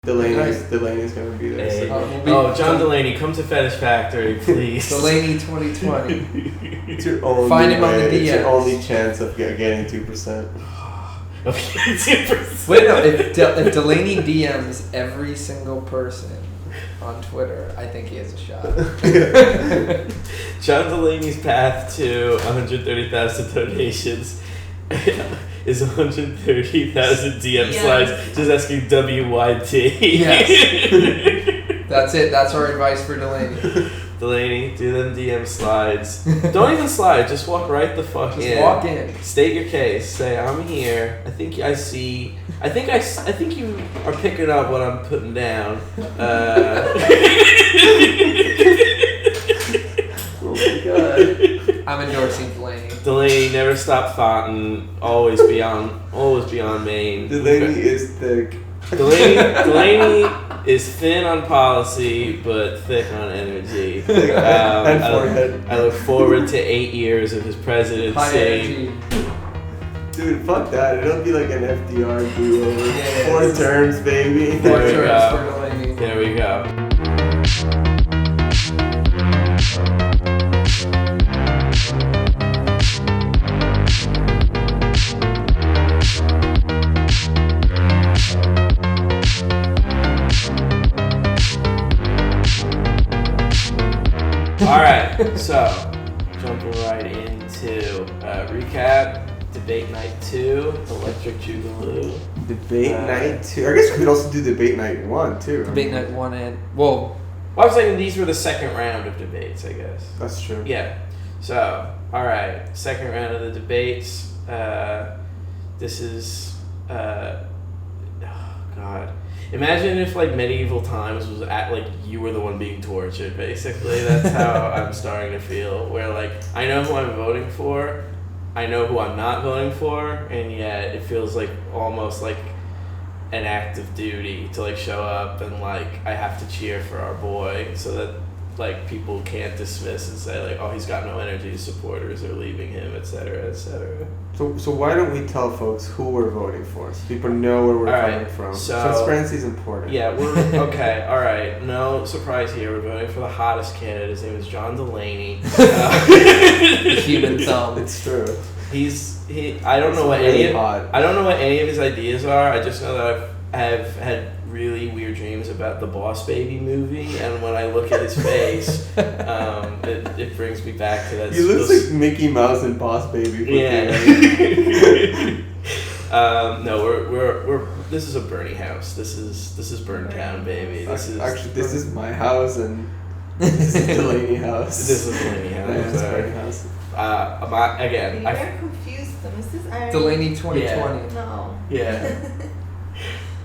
Delaney's gonna be there. Hey. So. John Delaney, come to Fetish Factory, please. Delaney 2020. It's your only Find him on the DMs. It's your only chance of getting 2%. Okay, 2%. Wait, no. If Delaney DMs every single person on Twitter, I think he has a shot. John Delaney's path to 130,000 donations is 130,000 DM slides just asking WYT. Yes. That's it. That's our advice for Delaney. Delaney, do them DM slides. Don't even slide. Just walk right the fuck in. Just walk in. State your case. Say, I'm here. I think I think you are picking up what I'm putting down. Oh my god. I'm endorsing Delaney. Delaney, never stop thoughting. Always be on main. Delaney is thick. Delaney is thin on policy, but thick on energy. And forehead. I look forward to 8 years of his presidency. High energy. Dude, fuck that. It'll be like an FDR do-over. Yeah. 4 terms, baby. 4 There we terms go. for Delaney. There we go. Alright, so jumping right into recap. Debate night 2, Electric Jugaloo. Debate night 2. I guess we could also do debate night 1 too. Debate night 1 and... Well, I was saying these were the second round of debates, I guess. That's true. Yeah. So, alright, second round of the debates. This is... oh, God. Imagine if, like, medieval times was you were the one being tortured, basically. That's how I'm starting to feel. Where, like, I know who I'm voting for, I know who I'm not voting for, and yet it feels like almost like an act of duty to, like, show up and, like, I have to cheer for our boy so that, like, people can't dismiss and say, like, oh, he's got no energy, his supporters are leaving him, etc., etc. So why don't we tell folks who we're voting for so people know where we're coming from? So, transparency is important. Yeah, we're okay. All right, no surprise here. We're voting for the hottest candidate. His name is John Delaney. The human thumb. It's true. I don't know what really any hot. I don't know what any of his ideas are. I just know that I've had really weird dreams about the Boss Baby movie, and when I look at his face, it brings me back to that. He looks like Mickey Mouse and Boss Baby. Yeah. No, we're this is a Bernie house. This is Burn Town, baby. This is my house, and this is Delaney house. This is Delaney house. Yeah, it's Bernie house. Again, I confused them. Is this Iron? Delaney 2020. Yeah. No. Yeah.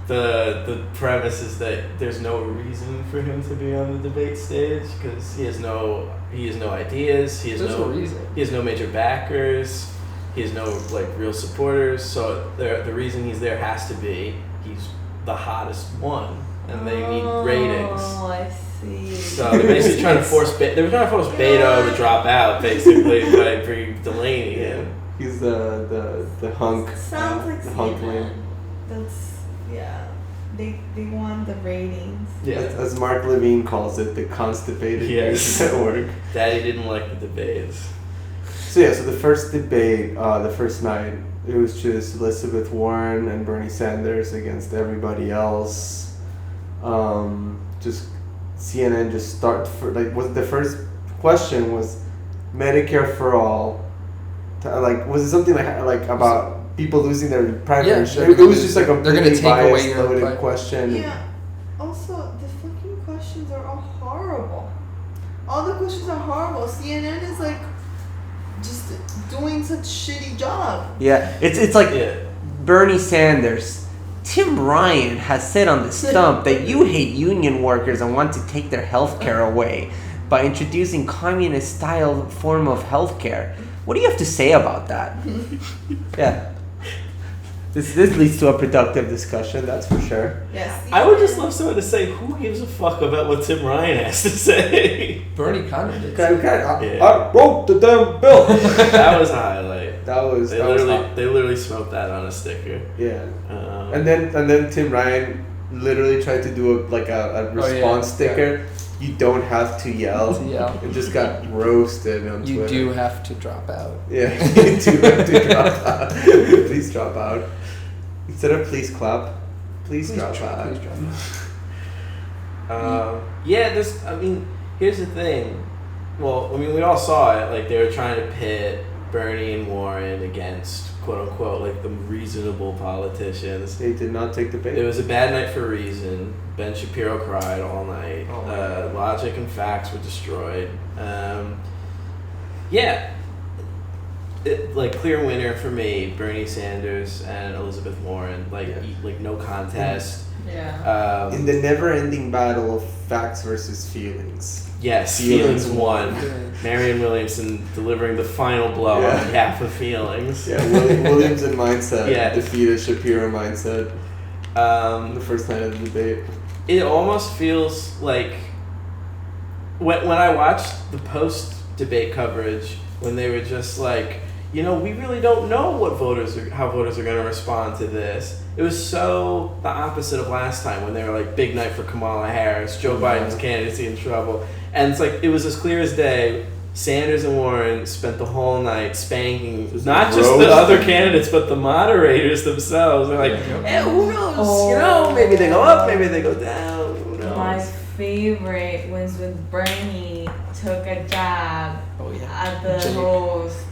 The premise is that there's no reason for him to be on the debate stage because he has no ideas. He has no reason. He has no major backers. He has no real supporters. So the reason he's there has to be he's the hottest one, and they need ratings. Oh, I see. So they're basically trying to force Beto to drop out, basically, by bringing Delaney in. He's the hunk. Sounds like the hunk CNN. lane. That's They want the ratings. Yeah. As Mark Levine calls it, the constipated news network. Daddy didn't like the debates. So the first debate, the first night, it was just Elizabeth Warren and Bernie Sanders against everybody else. Just CNN just was the first question was Medicare for all. Was it something like about people losing their primary insurance? It was just like a they're gonna take away your loaded question. Yeah. Also, the fucking questions are all horrible. All the questions are horrible. CNN is like just doing such shitty job. Yeah, it's like Bernie Sanders. Tim Ryan has said on the stump that you hate union workers and want to take their health care away by introducing communist-style form of health care. What do you have to say about that? Yeah. This leads to a productive discussion, that's for sure. Yes. I would just love someone to say, who gives a fuck about what Tim Ryan has to say? Bernie kind of did. I wrote the damn bill. That was a highlight. They literally smoked that on a sticker. Yeah. And then Tim Ryan literally tried to do a response sticker. You don't have to yell. It just got roasted on Twitter. You do have to drop out. Yeah, you do have to drop out. Please drop out. Instead of please clap, please drop out. Please drop out. Here's the thing. Well, I mean, we all saw it. Like, they were trying to pit Bernie and Warren against, quote unquote, like the reasonable politicians. They did not take the bait. It was a bad night for reason. Ben Shapiro cried all night. Logic and facts were destroyed. Clear winner for me, Bernie Sanders and Elizabeth Warren. No contest. Yeah. In the never-ending battle of facts versus feelings. Yes, feelings won. Marianne Williamson delivering the final blow on behalf of feelings. Yeah, Williams and mindset defeated Shapiro mindset. The first night of the debate. It almost feels like when I watched the post-debate coverage, when they were just like, we really don't know how voters are going to respond to this. It was so the opposite of last time when they were like, big night for Kamala Harris, Joe Biden's candidacy in trouble. And it's like, it was as clear as day. Sanders and Warren spent the whole night spanking not just the other candidates, but the moderators themselves. They're like, who knows? Maybe they go up, maybe they go down. Who knows? My favorite was when Bernie took a jab at the host.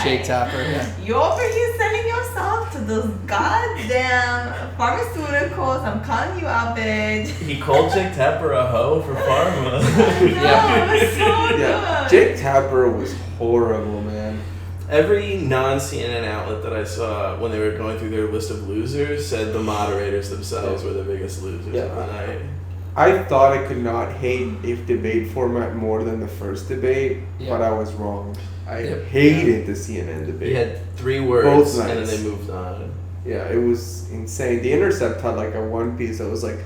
Jake Tapper, You over here selling yourself to those goddamn pharmaceuticals. I'm calling you out, bitch. He called Jake Tapper a hoe for pharma. It was so good. Jake Tapper was horrible, man. Every non-CNN outlet that I saw when they were going through their list of losers said the moderators themselves were the biggest losers of the night. I thought I could not hate a debate format more than the first debate, but I was wrong. I hated the CNN debate. You had 3 words and then they moved on. Yeah, it was insane. The Intercept had like a one piece that was like,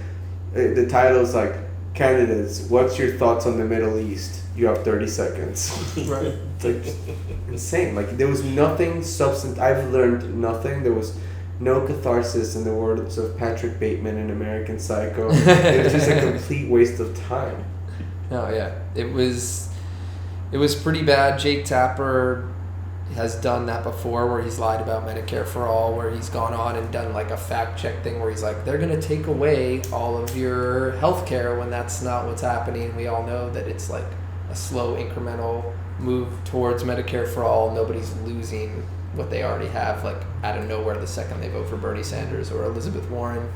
the title was like, candidates, what's your thoughts on the Middle East? You have 30 seconds. Right. It's like just insane. Like there was nothing substantive. I've learned nothing. There was no catharsis in the words of Patrick Bateman in American Psycho. It was just a complete waste of time. No, yeah. It was pretty bad. Jake Tapper has done that before where he's lied about Medicare for All, where he's gone on and done like a fact check thing where he's like, they're going to take away all of your health care when that's not what's happening. We all know that it's like a slow incremental move towards Medicare for All. Nobody's losing what they already have like out of nowhere the second they vote for Bernie Sanders or Elizabeth Warren.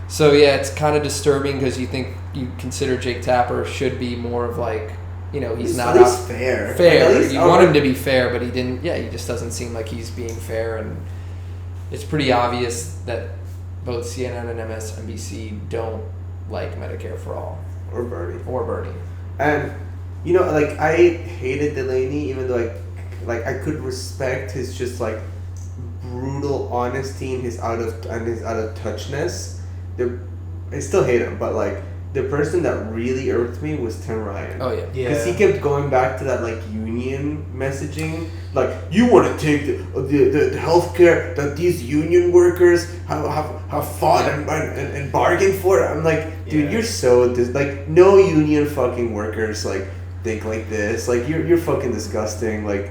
So yeah, it's kind of disturbing because you consider Jake Tapper should be more of like, he's not at least fair. You want him to be fair, but he didn't. Yeah, he just doesn't seem like he's being fair, and it's pretty obvious that both CNN and MSNBC don't like Medicare for All or Bernie. And I hated Delaney, even though I could respect his just like brutal honesty and his out of touchness. I still hate him, but like. The person that really irked me was Tim Ryan. Oh yeah, because he kept going back to that like union messaging, like you want to take the healthcare that these union workers have fought and bargained for. I'm like, dude, you're so like no union fucking workers like think like this. Like you're fucking disgusting. Like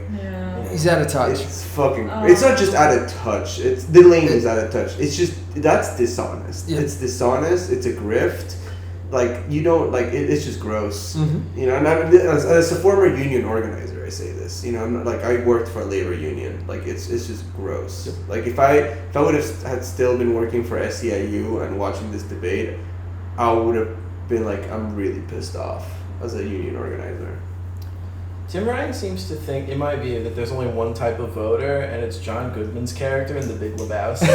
he's out of touch. It's fucking. It's not just out of touch. It's Delaney's out of touch. It's just that's dishonest. Yeah. It's dishonest. It's a grift. Like you don't like it, it's just gross, and as a former union organizer, I say this. I'm not, I worked for a labor union. Like it's just gross. Yep. Like if I would have had still been working for SEIU and watching this debate, I would have been like, I'm really pissed off as a union organizer. Tim Ryan seems to think it might be that there's only one type of voter, and it's John Goodman's character in The Big Lebowski.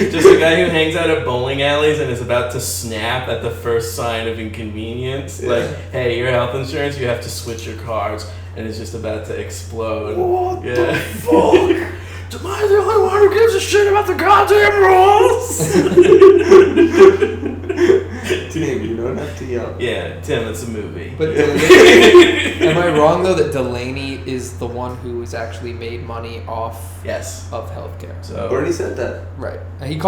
Just a guy who hangs out at bowling alleys and is about to snap at the first sign of inconvenience. Yeah. Like, hey, your health insurance, you have to switch your cards, and it's just about to explode. What the fuck? Am I the only one who gives a shit about the goddamn rules? Tim, you don't have to yell. Yeah, Tim, it's a movie. But Delaney, am I wrong though that Delaney is the one who has actually made money off Yes. of healthcare? So Bernie said that. Right. And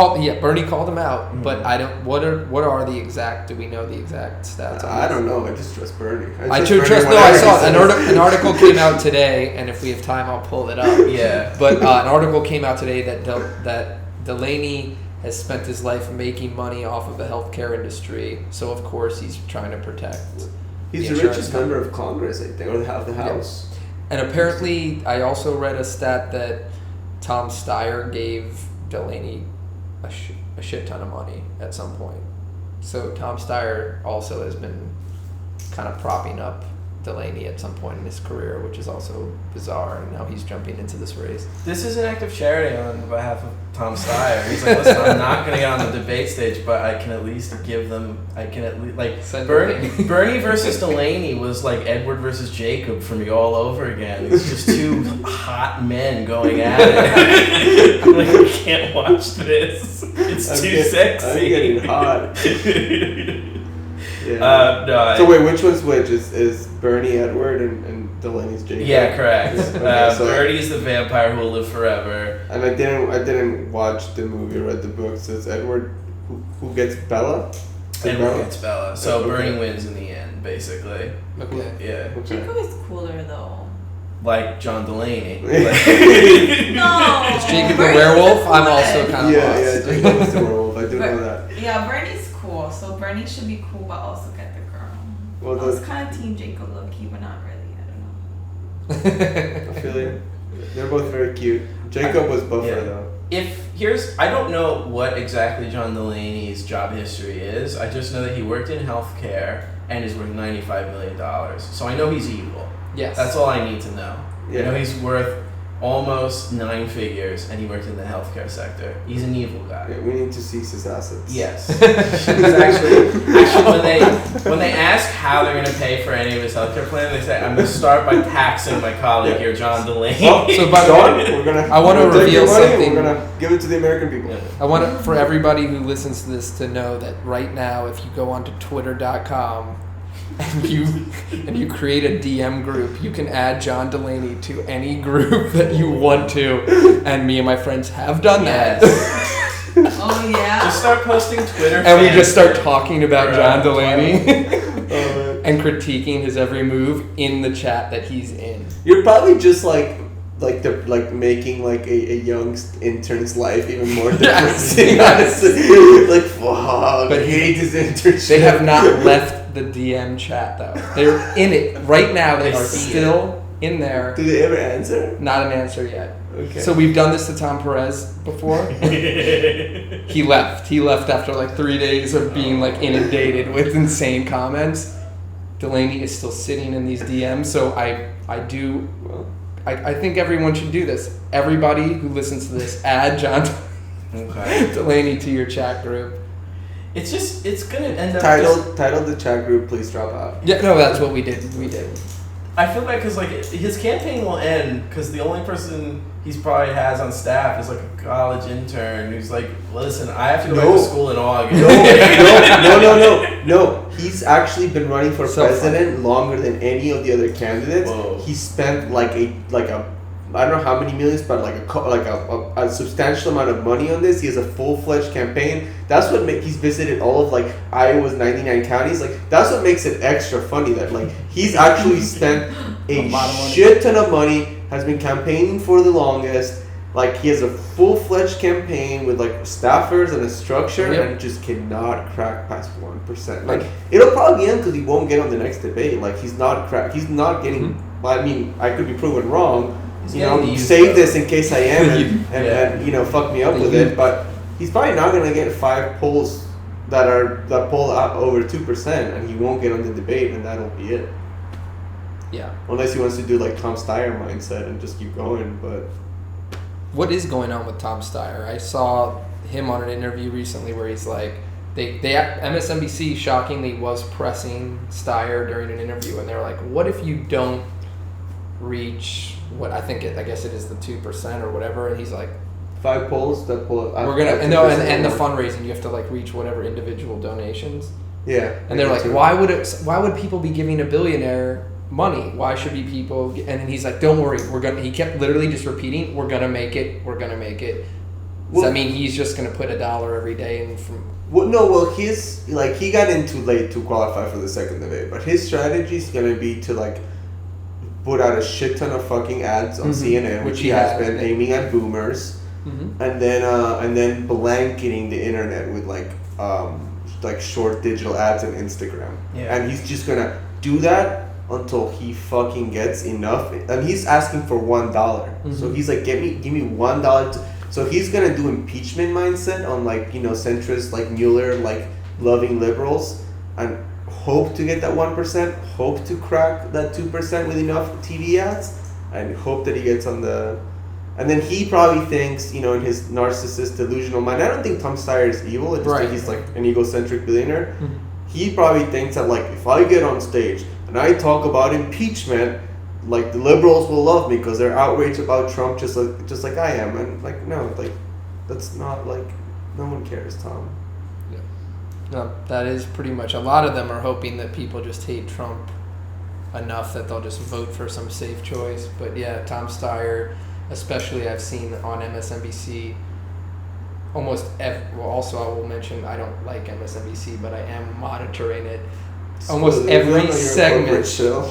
Bernie called him out, Mhm. but I don't. What are the exact? Do we know the exact stats? On I this? don't know. I just trust Bernie. I Bernie trust. No, whenever I he saw says. an article came out today, and if we have time, I'll pull it up. yeah. But an article came out today that Delaney has spent his life making money off of the healthcare industry, so of course he's trying to protect. He's the the insurance richest company. member of Congress, I think, or the House. And apparently, I also read a stat that Tom Steyer gave Delaney a shit ton of money at some point. So Tom Steyer also has been kind of propping up Delaney at some point in his career, which is also bizarre, and now he's jumping into this race. This is an act of charity on behalf of Tom Steyer. He's like, listen, I'm not going to get on the debate stage, but I can at least give them, Send Bernie versus Delaney was like Edward versus Jacob for me all over again. It's just two hot men going at it. I'm like, I can't watch this. It's too sexy. I'm getting hot. Yeah. No, So wait, which one's which? Is Bernie Edward and Delaney's Jacob? yeah, correct. Okay, so- Bernie's the vampire who will live forever. And I didn't watch the movie, read the book. So it's Edward who gets Bella. Edward gets Bella. So Okay. Bernie wins in the end, basically. Okay. Yeah. Okay. Jacob is cooler though. Like John Delaney. No. Is Jacob the Bernie's werewolf? the I'm coolest. also kind of Yeah, lost. Jacob is the werewolf. I do know that. Yeah, Bernie's cool. So Bernie should be cool, but also get the girl. Well, I was the, kind of team Jacob low-key, but not really. I don't know. I feel you. They're both very cute. Jacob was buffer Yeah. though. I don't know what exactly John Delaney's job history is. I just know that he worked in healthcare and is worth $95 million. So I know he's evil. Yes. That's all I need to know. Yeah. I know he's worth almost 9 figures and he worked in the healthcare sector. He's an evil guy. Yeah, we need to seize his assets. Yes. It's actually when they ask how they're gonna pay for any of his healthcare plan, they say, I'm gonna start by taxing my colleague here, John Delaney. Well, So by the John, way, we're gonna. I wanna we're gonna take reveal your money and something. We're gonna give it to the American people. Yeah. I want for everybody who listens to this to know that right now, if you go onto twitter.com and you create a DM group, you can add John Delaney to any group that you want to, and me and my friends have done that. Yes. Oh yeah. Just start posting Twitter. And we fans just start talking about for, John Delaney Oh, and critiquing his every move in the chat that he's in. You're probably just making like a young intern's life even more depressing. Yes. Honestly, like fuck. But I hate his internship. They have not left the DM chat though. They're in it right now. They I are see still in there. Do they ever answer? Not an answer yet. Okay. So we've done this to Tom Perez before. He left. He left after like 3 days of being like inundated with insane comments. Delaney is still sitting in these DMs, so I think everyone should do this. Everybody who listens to this, add John Okay. Delaney to your chat group. It's gonna end up title the chat group. Please drop out. Yeah, no, that's what we did. We did. I feel bad because like his campaign will end because the only person he's probably has on staff is like a college intern who's like, listen, I have to go back No. to school in August. No. He's actually been running for So president longer than any of the other candidates. Whoa. He spent like a I don't know how many millions, but like a substantial amount of money on this. He has a full-fledged campaign. That's what he's visited all of like Iowa's 99 counties. Like that's what makes it extra funny that like he's actually spent a lot of money. shit ton of money, has been campaigning for the longest. Like he has a full-fledged campaign with like staffers and a structure, Yep. and just cannot crack past 1%. Like it'll probably end because he won't get on the next debate. Like he's not getting. Well, I mean, I could be proven wrong. He's You getting know, used save though. this in case I am, and Yeah. you know, fuck me up with it. But he's probably not gonna get 5 polls that poll out over 2%, and he won't get on the debate, and that'll be it. Yeah. Unless he wants to do like Tom Steyer mindset and just keep going. But What is going on with Tom Steyer? I saw him on an interview recently where he's like, MSNBC shockingly was pressing Steyer during an interview, and they were like, "What if you don't reach what I guess it is the 2% or whatever?" And he's like, 5 polls that pull. "We're gonna and the fundraising, you have to like reach whatever individual donations." Yeah. And they're me like, too. why would people be giving a billionaire money? Why should be people? And then he's like, don't worry, he kept literally just repeating, we're gonna make it. Does Well- that mean he's just gonna put $1 every day in from? Well, no. Well, he got in too late to qualify for the second debate, but his strategy is gonna be to like put out a shit ton of fucking ads on CNN, which he has been aiming at boomers, and then blanketing the internet with like short digital ads on Instagram. Yeah. And he's just gonna do that until he fucking gets enough. And he's asking for $1. So he's like, give me $1. So he's gonna do impeachment mindset on like, centrist, like Mueller, like loving liberals, and hope to get that 1%, hope to crack that 2% with enough TV ads, and hope that he gets on the. And then he probably thinks, in his narcissist, delusional mind. I don't think Tom Steyer is evil. I just think he's like an egocentric billionaire. He probably thinks that like if I get on stage and I talk about impeachment, like the liberals will love me because they're outraged about Trump just like I am. And like no, like that's not like no one cares, Tom. No, that is pretty much. A lot of them are hoping that people just hate Trump enough that they'll just vote for some safe choice. But yeah, Tom Steyer, especially I've seen on MSNBC. Also, I will mention I don't like MSNBC, but I am monitoring it. Almost every segment.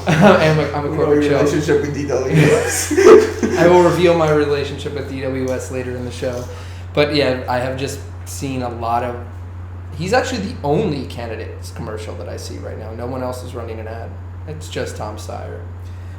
I'm a corporate show. Relationship with DWS. I will reveal my relationship with DWS later in the show. But yeah, I have just seen a lot of. He's actually the only candidate's commercial that I see right now. No one else is running an ad. It's just Tom Steyer.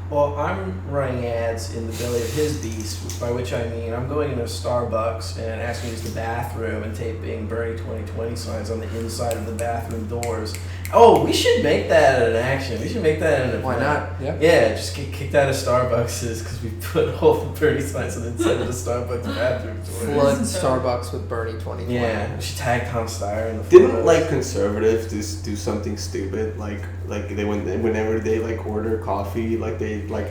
Well, I'm running ads in the belly of his beast, by which I mean I'm going into Starbucks and asking to use the bathroom and taping Bernie 2020 signs on the inside of the bathroom doors. Oh, we should make that an action. We should make that an event. Why not? Yeah. Yeah, just get kicked out of Starbucks because we put all the Bernie signs on the inside of the Starbucks bathroom doors. Flood Starbucks with Bernie 2020. Yeah, we should tag Tom Steyer in the Didn't photos. like conservatives just do something stupid like they whenever they like order coffee like they like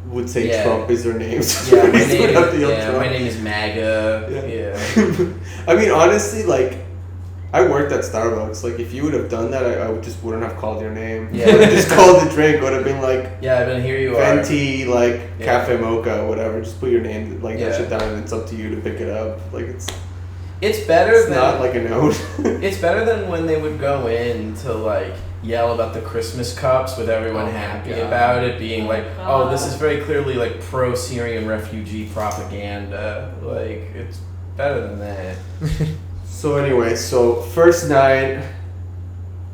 would say Trump is their name. So my my name is MAGA. Yeah. I mean, honestly, like I worked at Starbucks. Like if you would have done that, I wouldn't have called your name. Yeah. I would have just called the drink. Would have been like Yeah, but here you are. venti, like cafe mocha, whatever. Just put your name like that Yeah. shit down, and it's up to you to pick it up. Like It's better it's than not like a note. It's better than when they would go in to like yell about the Christmas cups with everyone Oh my happy God. about it, being like, God. oh, this is very clearly like pro-Syrian refugee propaganda. Like, it's better than that. So anyway, first night,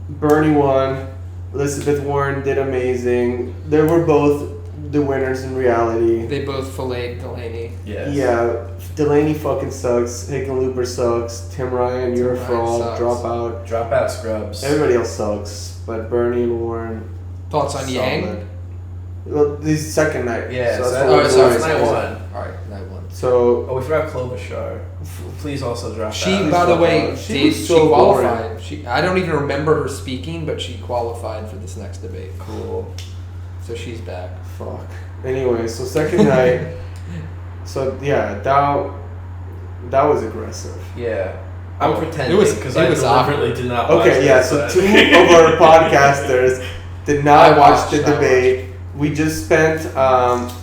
Bernie won. Elizabeth Warren did amazing. They were both the winners in reality. They both filleted Delaney. Yes. Yeah, Delaney fucking sucks. Hickenlooper sucks. Tim Ryan, you're a Ryan fraud. sucks. Drop out. Drop out scrubs. Everybody else sucks, but Bernie and Warren. Thoughts on Yang? solid. Well, this is second night. Yeah, so that's that- what oh, we're sorry, doing. night one. Alright, night one. So Oh, we forgot Klobuchar. Please also drop She, out. by the way, She was so qualified. I don't even remember her speaking, but she qualified for this next debate. Cool. So she's back. fuck. Anyway, so second night. So yeah, that was aggressive. Yeah. I'm Oh, pretending it was because I deliberately did not watch Okay, yeah. this, So but- 2 of our podcasters did not I watch the watched. debate. We just spent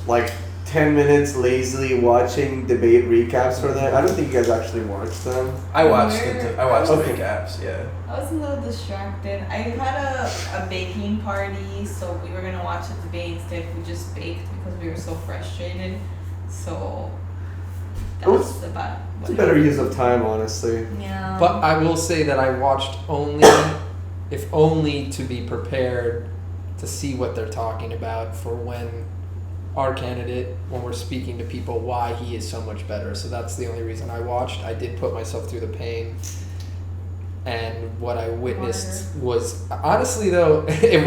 like 10 minutes lazily watching debate recaps for them. I don't think you guys actually watched them. I watched the Okay. recaps, yeah. I was a little distracted. I had a baking party, so we were gonna watch the debate instead. We just baked because we were so frustrated. So that Oh, was about. It's a better use of time, honestly. Yeah. But I will say that I watched only, if only to be prepared to see what they're talking about for when our candidate, when we're speaking to people, why he is so much better. So that's the only reason I watched. I did put myself through the pain. And what I witnessed was, honestly though, it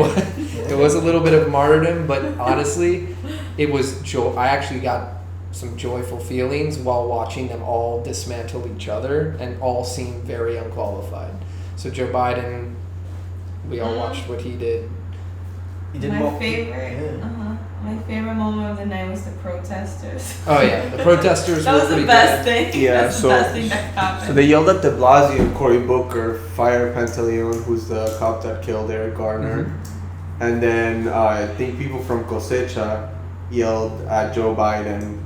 was a little bit of martyrdom, but honestly, it was joy. I actually got some joyful feelings while watching them all dismantle each other and all seem very unqualified. So Joe Biden, we all watched what he did. He did my well. favorite. Yeah. My favorite moment of the night was the protesters. Oh yeah, the protesters That were was pretty the best good. thing. Yeah, That's so- the best thing that happened. So they yelled at de Blasio, Cory Booker, fire Pantaleon, who's the cop that killed Eric Garner. And then I think people from Cosecha yelled at Joe Biden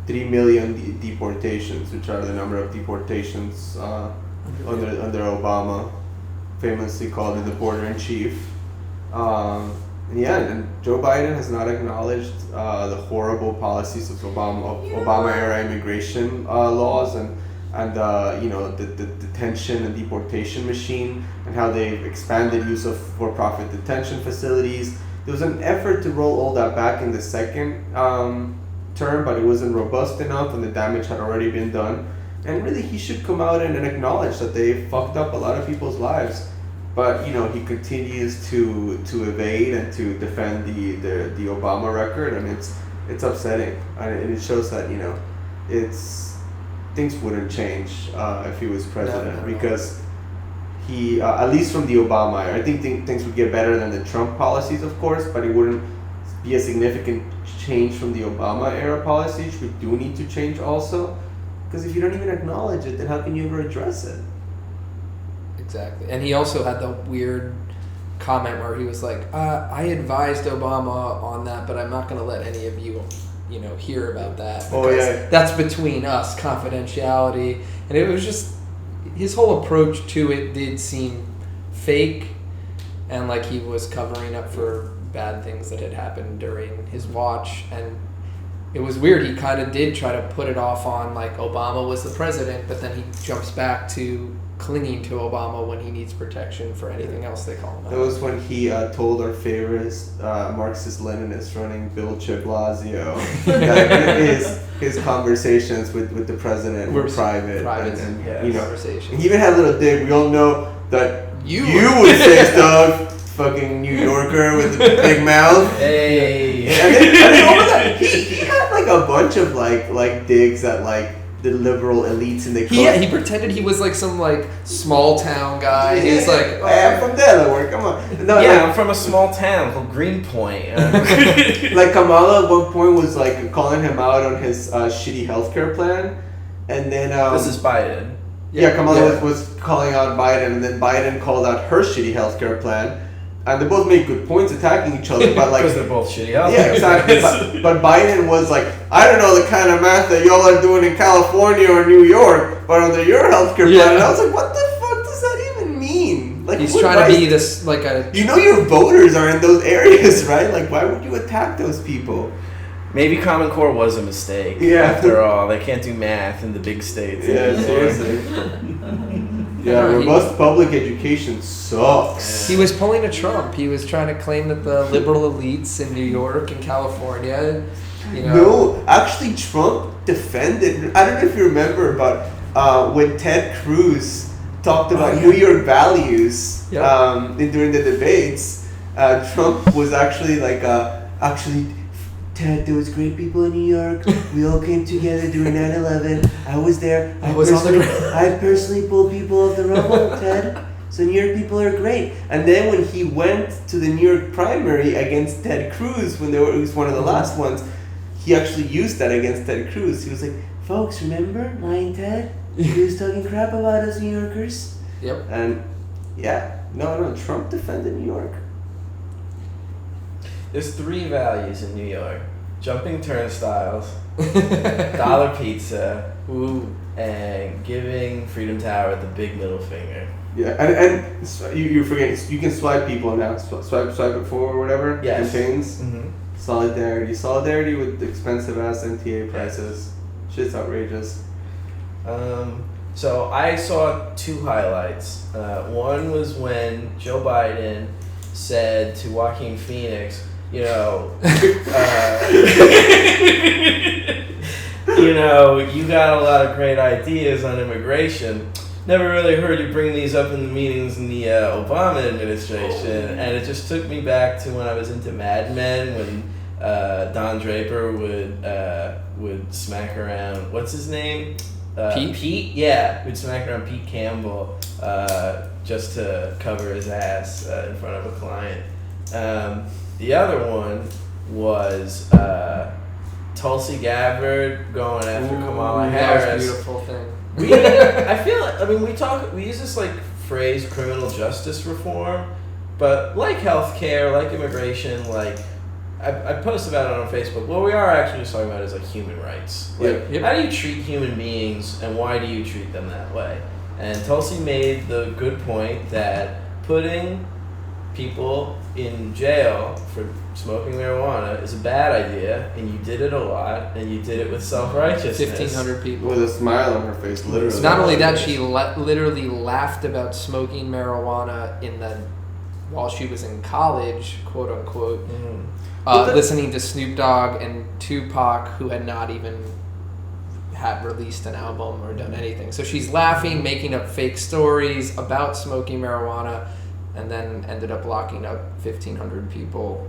3 million deportations, which are the number of deportations under Obama, famously called the deporter-in-chief. And Joe Biden has not acknowledged the horrible policies of Obama-era immigration laws and the detention and deportation machine, and how they've expanded use of for-profit detention facilities. There was an effort to roll all that back in the second term, but it wasn't robust enough, and the damage had already been done. And really, he should come out and acknowledge that they fucked up a lot of people's lives. But he continues to evade and to defend the Obama record, and it's upsetting, and it shows that things wouldn't change if he was president, because he at least from the Obama era, I think things would get better than the Trump policies, of course, but it wouldn't be a significant change from the Obama era policies. We do need to change also, because if you don't even acknowledge it, then how can you ever address it? Exactly. And he also had the weird comment where he was like, I advised Obama on that, but I'm not going to let any of you, hear about that. Oh, yeah. That's between us, confidentiality. And it was just, his whole approach to it did seem fake, and like he was covering up for bad things that had happened during his watch. And it was weird. He kind of did try to put it off on like Obama was the president, but then he jumps back to clinging to Obama when he needs protection for anything else they call him out. That was when he told our favorite Marxist-Leninist running Dulce that his conversations with the president were private and conversation. He even had a little dig. We all know that you would say stuff, fucking New Yorker with the big mouth. Hey. And then over that, he had like a bunch of like digs at like the liberal elites in the He pretended he was like some like small town guy. He was like, I'm from Delaware, come on. No, I'm from a small town called Greenpoint. Like Kamala at one point was like calling him out on his shitty healthcare plan, and then This is Biden. Kamala was calling out Biden, and then Biden called out her shitty healthcare plan, and they both made good points attacking each other, but like Because they're both shitty. yeah, exactly. But Biden was like, I don't know the kind of math that y'all are doing in California or New York, but under your healthcare plan, and I was like, what the fuck does that even mean? Like, he's trying to be this like a. your voters are in those areas, right? Like, why would you attack those people? Maybe Common Core was a mistake. Yeah. After all, they can't do math in the big states. Yeah, anymore. seriously. Yeah, robust public education sucks. He was pulling a Trump. He was trying to claim that the liberal elites in New York and California, No, actually, Trump defended. I don't know if you remember, but when Ted Cruz talked about New York values during the debates, Trump was actually like, Ted, there was great people in New York. We all came together during 9/11. I was there. I personally pulled people off the rubble, Ted. So New York people are great. And then when he went to the New York primary against Ted Cruz, when it was one of the last ones, he actually used that against Ted Cruz. He was like, folks, remember Lying Ted? He was talking crap about us New Yorkers. Yep. And no, Trump defended New York. There's 3 values in New York: jumping turnstiles, dollar pizza, and giving Freedom Tower the big middle finger. Yeah, and you forget, you can swipe people now. Swipe it forward or whatever. Yes. Campaigns. Mm-hmm. Solidarity with expensive ass MTA prices. Shit's outrageous. So I saw 2 highlights. One was when Joe Biden said to Joaquin Phoenix, you got a lot of great ideas on immigration. Never really heard you bring these up in the meetings in the Obama administration. And it just took me back to when I was into Mad Men, when Don Draper would smack around, what's his name? Pete? Yeah, would smack around Pete Campbell just to cover his ass in front of a client. The other one was Tulsi Gabbard going after Kamala Harris. That was a beautiful thing. I feel like, we use this like phrase criminal justice reform, but like healthcare, like immigration, like I post about it on Facebook. What we are actually just talking about is like human rights. Like, how do you treat human beings and why do you treat them that way? And Tulsi made the good point that putting people in jail for smoking marijuana is a bad idea, and you did it a lot, and you did it with self-righteousness. 1,500 people. With a smile on her face, literally. Not only that, she literally laughed about smoking marijuana while she was in college, quote unquote, listening to Snoop Dogg and Tupac, who had not even had released an album or done anything. So she's laughing, making up fake stories about smoking marijuana, and then ended up locking up 1,500 people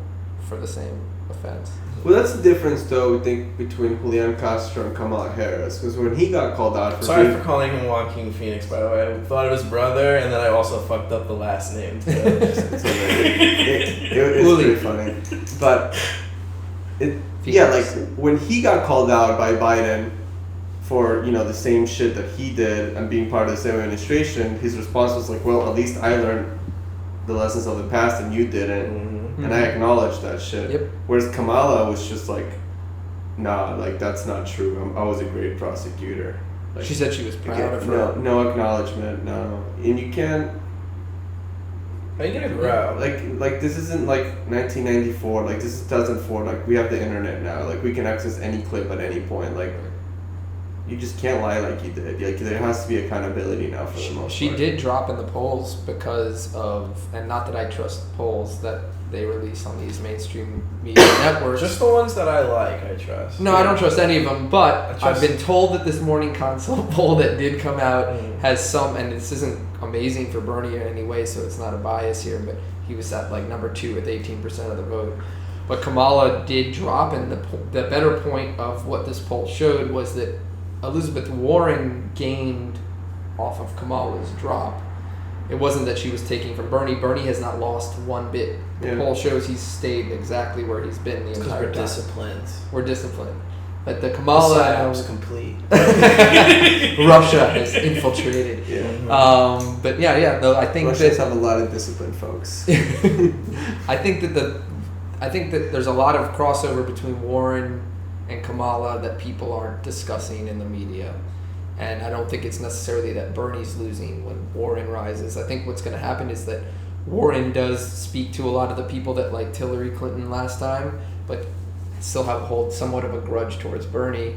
for the same offense. Well, that's the difference, though, I think, between Julian Castro and Kamala Harris. Because when he got called out for... Sorry for calling him Joaquin Phoenix, by the way. I thought it was brother, and then I also fucked up the last name, too. It's pretty funny. But, like, when he got called out by Biden for, the same shit that he did and being part of the same administration, his response was like, well, at least I learned the lessons of the past and you didn't. And I acknowledged that shit. Yep. Whereas Kamala was just like, nah, like that's not true. I was a great prosecutor. Like, she said she was proud of her. No acknowledgement, no. And you can't. How are you gonna grow? Like this isn't like 1994. Like this is 2004. Like we have the internet now. Like we can access any clip at any point. Like you just can't lie like you did. Like there has to be accountability now for the most part. She did drop in the polls because of, and not that I trust polls that they release on these mainstream media networks. Just the ones that I like, I trust. No, I don't trust any of them, but I've been told that this Morning Consult poll that did come out has some, and this isn't amazing for Bernie in any way, so it's not a bias here, but he was at like number 2 with 18% of the vote. But Kamala did drop, and the better point of what this poll showed was that Elizabeth Warren gained off of Kamala's drop. It wasn't that she was taking from Bernie. Bernie has not lost one bit. The poll shows he's stayed exactly where he's been the entire time. Disciplined. We're disciplined. But the Kamala... The complete. Russia has infiltrated. Yeah. But though I think Russians have a lot of disciplined folks. I think that there's a lot of crossover between Warren and Kamala that people aren't discussing in the media. And I don't think it's necessarily that Bernie's losing when Warren rises. I think what's going to happen is that Warren does speak to a lot of the people that liked Hillary Clinton last time, but still hold somewhat of a grudge towards Bernie.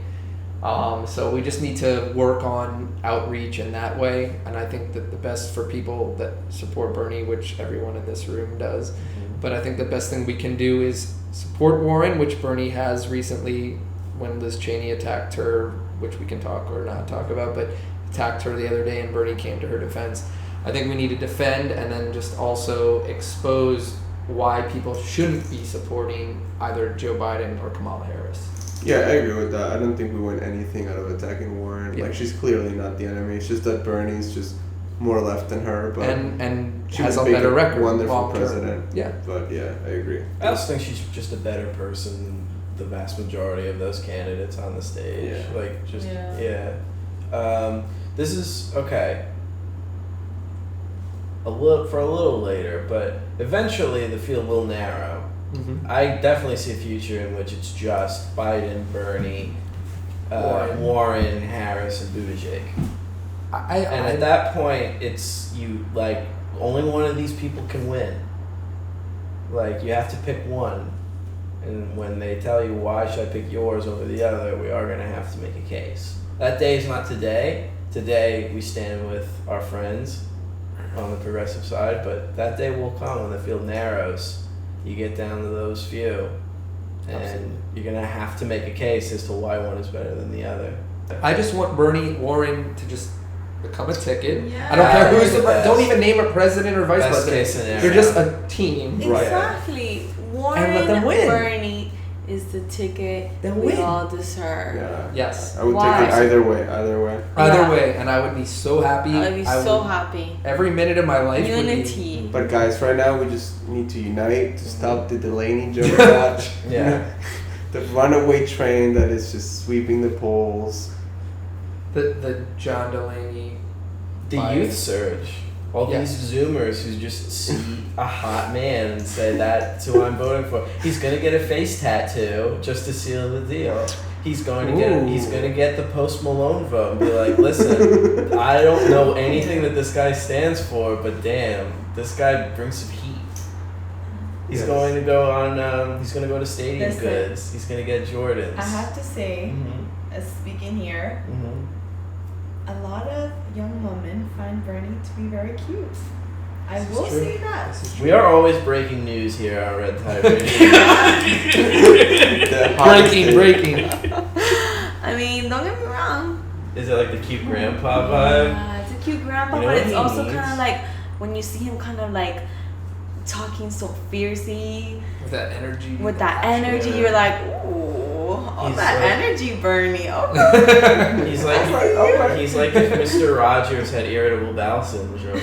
So we just need to work on outreach in that way. And I think that the best for people that support Bernie, which everyone in this room does, but I think the best thing we can do is support Warren, which Bernie has recently when Liz Cheney attacked her, which we can talk or not talk about, but attacked her the other day and Bernie came to her defense. I think we need to defend and then just also expose why people shouldn't be supporting either Joe Biden or Kamala Harris. Yeah, I agree with that. I don't think we win anything out of attacking Warren. Yeah. Like, she's clearly not the enemy. It's just that Bernie's just more left than her, but and she has a better record. Wonderful president. Yeah. But yeah, I agree. I also think she's just a better person than the vast majority of those candidates on the stage. Yeah. Like, just, this is, okay. A little later, but eventually the field will narrow. Mm-hmm. I definitely see a future in which it's just Biden, Bernie, Warren, Harris, and Buttigieg. And at that point, it's only one of these people can win. Like, you have to pick one. And when they tell you, why should I pick yours over the other, we are going to have to make a case. That day is not today. Today, we stand with our friends on the progressive side, but that day will come when the field narrows. You get down to those few, and Absolutely. You're going to have to make a case as to why one is better than the other. I just want Warren to just become a ticket. Yeah. I don't care who's don't even name a president or vice president. Case scenario. You're just a team. Exactly. Right. Warren, and let them win. Bernie, is the ticket Then we win. all deserve. Yeah. Yes. I would Why? take it either way. Either way. Either Yeah. way, and I would be so happy. I'd be so happy. Every minute of my life would be. Unity. But guys, right now we just need to unite to stop the Delaney joke that Yeah. the runaway train that is just sweeping the polls. The John Delaney. The Why? youth surge. All Yes. these Zoomers who just see a hot man and say that's who I'm voting for. He's gonna get a face tattoo just to seal the deal. He's going to get the Post Malone vote and be like, listen, I don't know anything that this guy stands for, but damn, this guy brings some heat. He's Yes. going to go on. He's going to go to Stadium Listen. Goods. He's going to get Jordans. I have to say, Mm-hmm. speaking here, Mm-hmm. a lot of young women find Bernie to be very cute. I This is will true. say that. This is We are always breaking news here on Red Tide Radio. The hottest thing. breaking. I mean, don't get me wrong. Is it like the cute grandpa vibe? Yeah, it's a cute grandpa, You know but what it's he also needs? kind of like when you see him kind of like talking so fiercely With that energy. with that energy, Yeah. you're like, ooh, all He's that like- energy, Bernie. Okay. He's like he's like if Mr. Rogers had irritable bowel syndrome.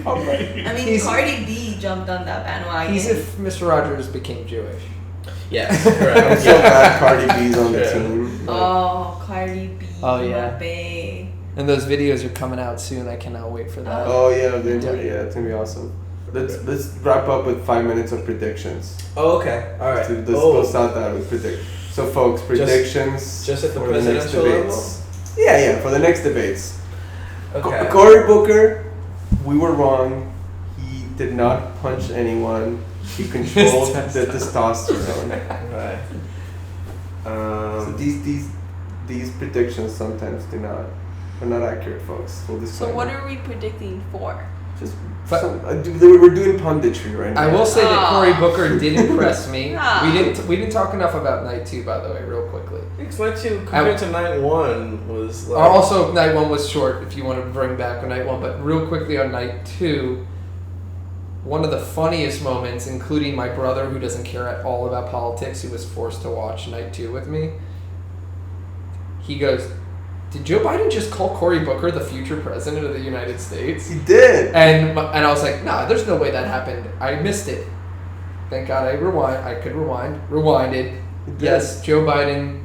I mean, He's- Cardi B jumped on that bandwagon. He's if Mr. Rogers became Jewish. Yes, I'm correct. so glad Cardi B's on the Yeah. team. Oh, Cardi B. Oh, yeah. Babe. And those videos are coming out soon. I cannot wait for that. Oh yeah, it's gonna be awesome. Let's wrap up with 5 minutes of predictions. Oh, okay. All right. Let's close out that with predictions. So folks, predictions just at the for the next presidential debates. Yeah, for the next debates. Okay. Cory Booker, we were wrong. He did not punch anyone. He controlled the testosterone. Right. So these predictions sometimes are not accurate, folks. Full So disclaimer. what are we predicting for? Just But- we're doing punditry right now. I will say that Aw. Cory Booker did impress me. Aw. We didn't talk enough about night 2, by the way, real quickly. It's night 2 compared to night 1 was like. Also, night 1 was short. If you want to bring back a night 1, but real quickly on night 2, one of the funniest moments, including my brother who doesn't care at all about politics, who was forced to watch night 2 with me. He goes, "Did Joe Biden just call Cory Booker the future president of the United States?" He did. And I was like, "Nah, there's no way that happened. I missed it." Thank God I could rewind. Rewinded. did. Yes, Joe Biden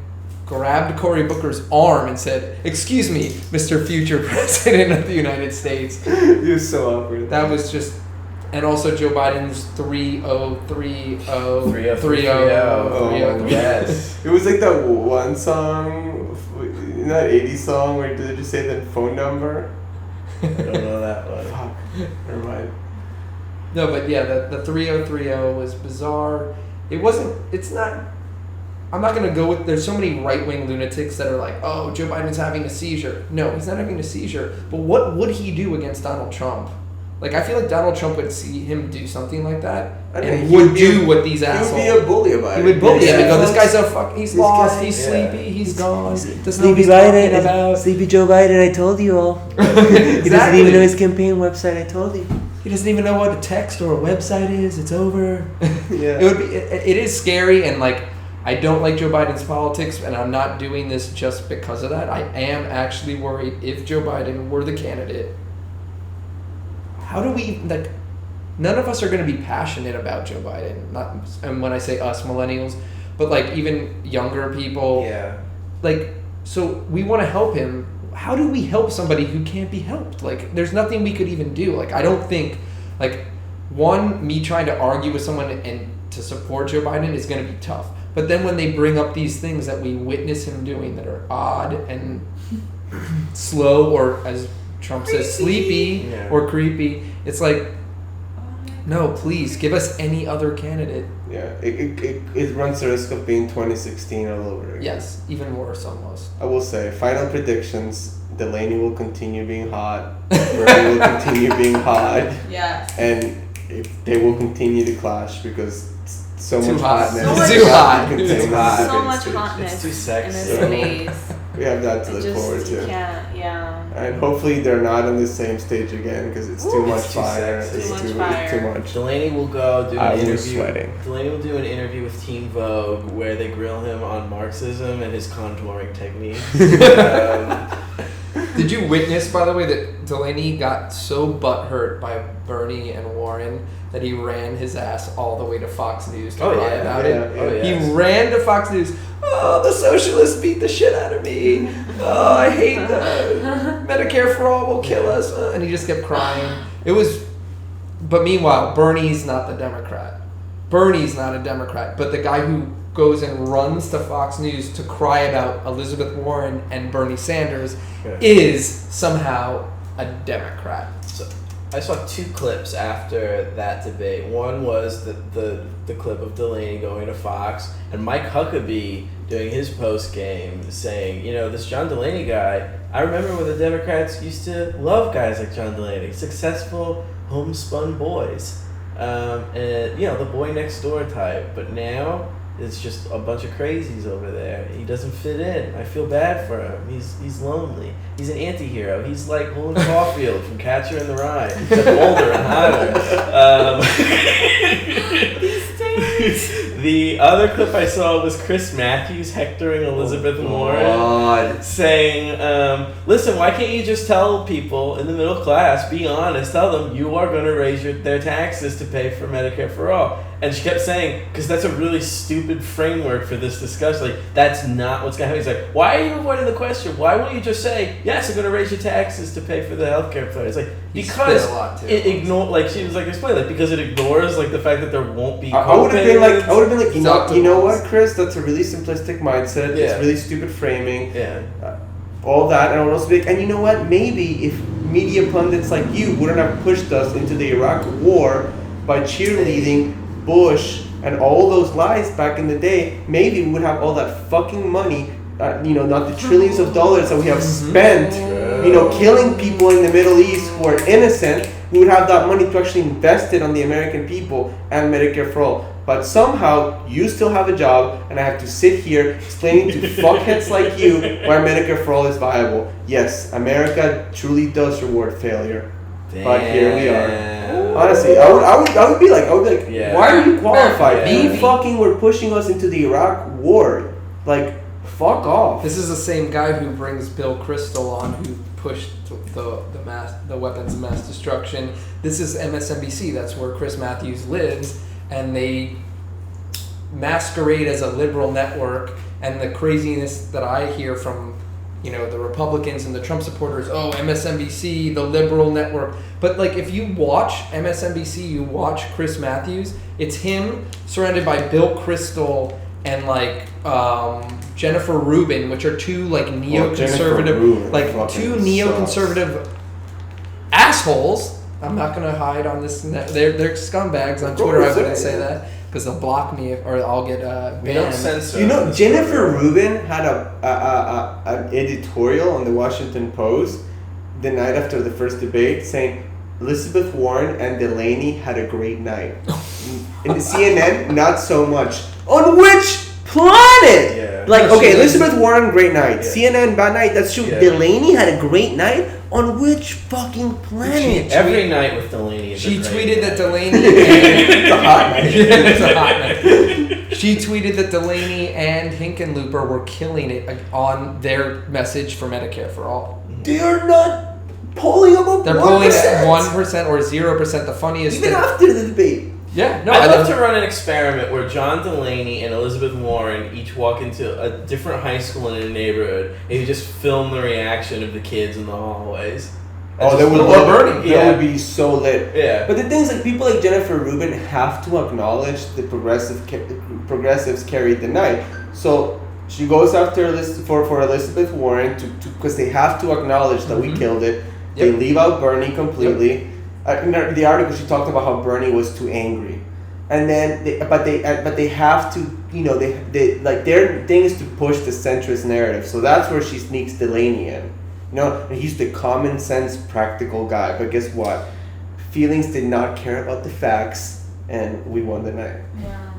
grabbed Cory Booker's arm and said, "Excuse me, Mr. Future President of the United States." He was so awkward. That was just, and also Joe Biden's 3030 3030. Yes. It was like that one song, that 80s song where did you say the phone number? I don't know that one. Fuck. Never mind. No, but yeah, the 3030 was bizarre. It's not. I'm not gonna go with. There's so many right-wing lunatics that are like, "Oh, Joe Biden's having a seizure." No, he's not having a seizure. But what would he do against Donald Trump? Like, I feel like Donald Trump would see him do something like that I mean, and he would would be do a- what these He assholes. would be a bully about He it. would bully him and go, "This Folks, guy's he's This lost, guy- he's yeah. sleepy, he's gone, doesn't know Sleepy what he's talking Biden, about." Sleepy Joe Biden, I told you all. He doesn't Exactly. even know his campaign website, I told you. He doesn't even know what a text or a website is. It's over. Yeah. It would be. It is scary, and like, I don't like Joe Biden's politics, and I'm not doing this just because of that. I am actually worried if Joe Biden were the candidate. How do we like? None of us are going to be passionate about Joe Biden. Not, and when I say us, millennials, but like even younger people. Yeah. Like, so we want to help him. How do we help somebody who can't be helped? Like, there's nothing we could even do. Like, I don't think, like, me trying to argue with someone and to support Joe Biden is going to be tough. But then when they bring up these things that we witness him doing that are odd and slow, or as Trump says, sleepy Yeah. or creepy, it's like, no, please give us any other candidate. Yeah, it runs the risk of being 2016 all over again. Yes, even worse almost. I will say, final predictions, Delaney will continue being hot, Bernie will continue being hot, Yeah. and they will continue to clash because so Too much hot. hotness. So much- Too hot. contained Too in the hot. So debate much stage. hotness It's too in sexy. this place. we have that to It look just, forward you to. can't, yeah. And hopefully they're not on the same stage again because it's too Ooh, much it's too fire. sexy. It's Too much too fire. much. Delaney will go do I an was interview. sweating. Delaney will do an interview with Teen Vogue where they grill him on Marxism and his contouring techniques. Did you witness, by the way, that Delaney got so butthurt by Bernie and Warren that he ran his ass all the way to Fox News to Oh, cry yeah. about Yeah. it? Oh, yes. He ran to Fox News. Oh, the socialists beat the shit out of me. Oh, I hate Medicare for all will kill us. And he just kept crying. It was, but meanwhile, Bernie's not the Democrat. Bernie's not a Democrat, but the guy who goes and runs to Fox News to cry about Elizabeth Warren and Bernie Sanders is somehow a Democrat. So, I saw two clips after that debate. One was the clip of Delaney going to Fox and Mike Huckabee doing his post game saying, you know, this John Delaney guy, I remember when the Democrats used to love guys like John Delaney, successful homespun boys, and you know, the boy next door type. But now it's just a bunch of crazies over there. He doesn't fit in. I feel bad for him. He's lonely. He's an anti-hero. He's like Holden Caulfield from Catcher in the Rye, except older and hotter. The other clip I saw was Chris Matthews hectoring Elizabeth Warren, saying, listen, why can't you just tell people in the middle class, be honest, tell them you are going to raise their taxes to pay for Medicare for all. And she kept saying, because that's a really stupid framework for this discussion. Like, that's not what's going to happen. He's like, why are you avoiding the question? Why won't you just say, yes, I'm going to raise your taxes to pay for the healthcare plan? It's like, because it ignore, like she was like, explain that because it ignores like the fact that there won't be. I would have been like, you know what, Chris? That's a really simplistic mindset. Yeah. It's really stupid framing. Yeah. All that, and I would also be like, and you know what? Maybe if media pundits like you wouldn't have pushed us into the Iraq War by cheerleading Bush and all those lies back in the day, maybe we would have all that fucking money, not the trillions of dollars that we have spent, killing people in the Middle East who are innocent. We would have that money to actually invest it on the American people and Medicare for all. But somehow, you still have a job, and I have to sit here explaining to fuckheads like you why Medicare for all is viable. Yes, America truly does reward failure. Damn. But here we are. Honestly, I would be like, Yeah. why are you qualified? Yeah. You fucking were pushing us into the Iraq war. Like, fuck off. This is the same guy who brings Bill Kristol on, who pushed the weapons of mass destruction. This is MSNBC. That's where Chris Matthews lives, and they masquerade as a liberal network. And the craziness that I hear from the Republicans and the Trump supporters, MSNBC, the liberal network. But like, if you watch MSNBC, you watch Chris Matthews, it's him surrounded by Bill Kristol and like Jennifer Rubin, which are two like neoconservative, two neoconservative assholes. I'm not gonna hide on this. They're scumbags on Twitter. I wouldn't say that because they'll block me or I'll get banned. We don't censor. Jennifer Rubin had an editorial on the Washington Post the night after the first debate saying Elizabeth Warren and Delaney had a great night. In the CNN, not so much. On which planet? Yeah. Elizabeth Warren, great night. Yeah. CNN, bad night. That's true. Yeah. Delaney had a great night. On which fucking planet? Every night with Delaney. She tweeted that Delaney. It's a hot night. It's a hot night. She tweeted that Delaney and Hickenlooper were killing it on their message for Medicare for all. They're not polling above 1%. They're polling at 1% or 0%. The funniest Even thing. after the debate. Yeah, no, I'd love to run an experiment where John Delaney and Elizabeth Warren each walk into a different high school in a neighborhood and you just film the reaction of the kids in the hallways. They would love Bernie. Yeah. That would be so lit. Yeah. But the thing is, like, people like Jennifer Rubin have to acknowledge the progressives carried the night. So she goes after for Elizabeth Warren because they have to acknowledge that we killed it. Yep. They leave out Bernie completely. In the article, she talked about how Bernie was too angry, and then they have to, they like their thing is to push the centrist narrative. So that's where she sneaks Delaney in, and he's the common sense, practical guy. But guess what? Feelings did not care about the facts, and we won the night. Yeah.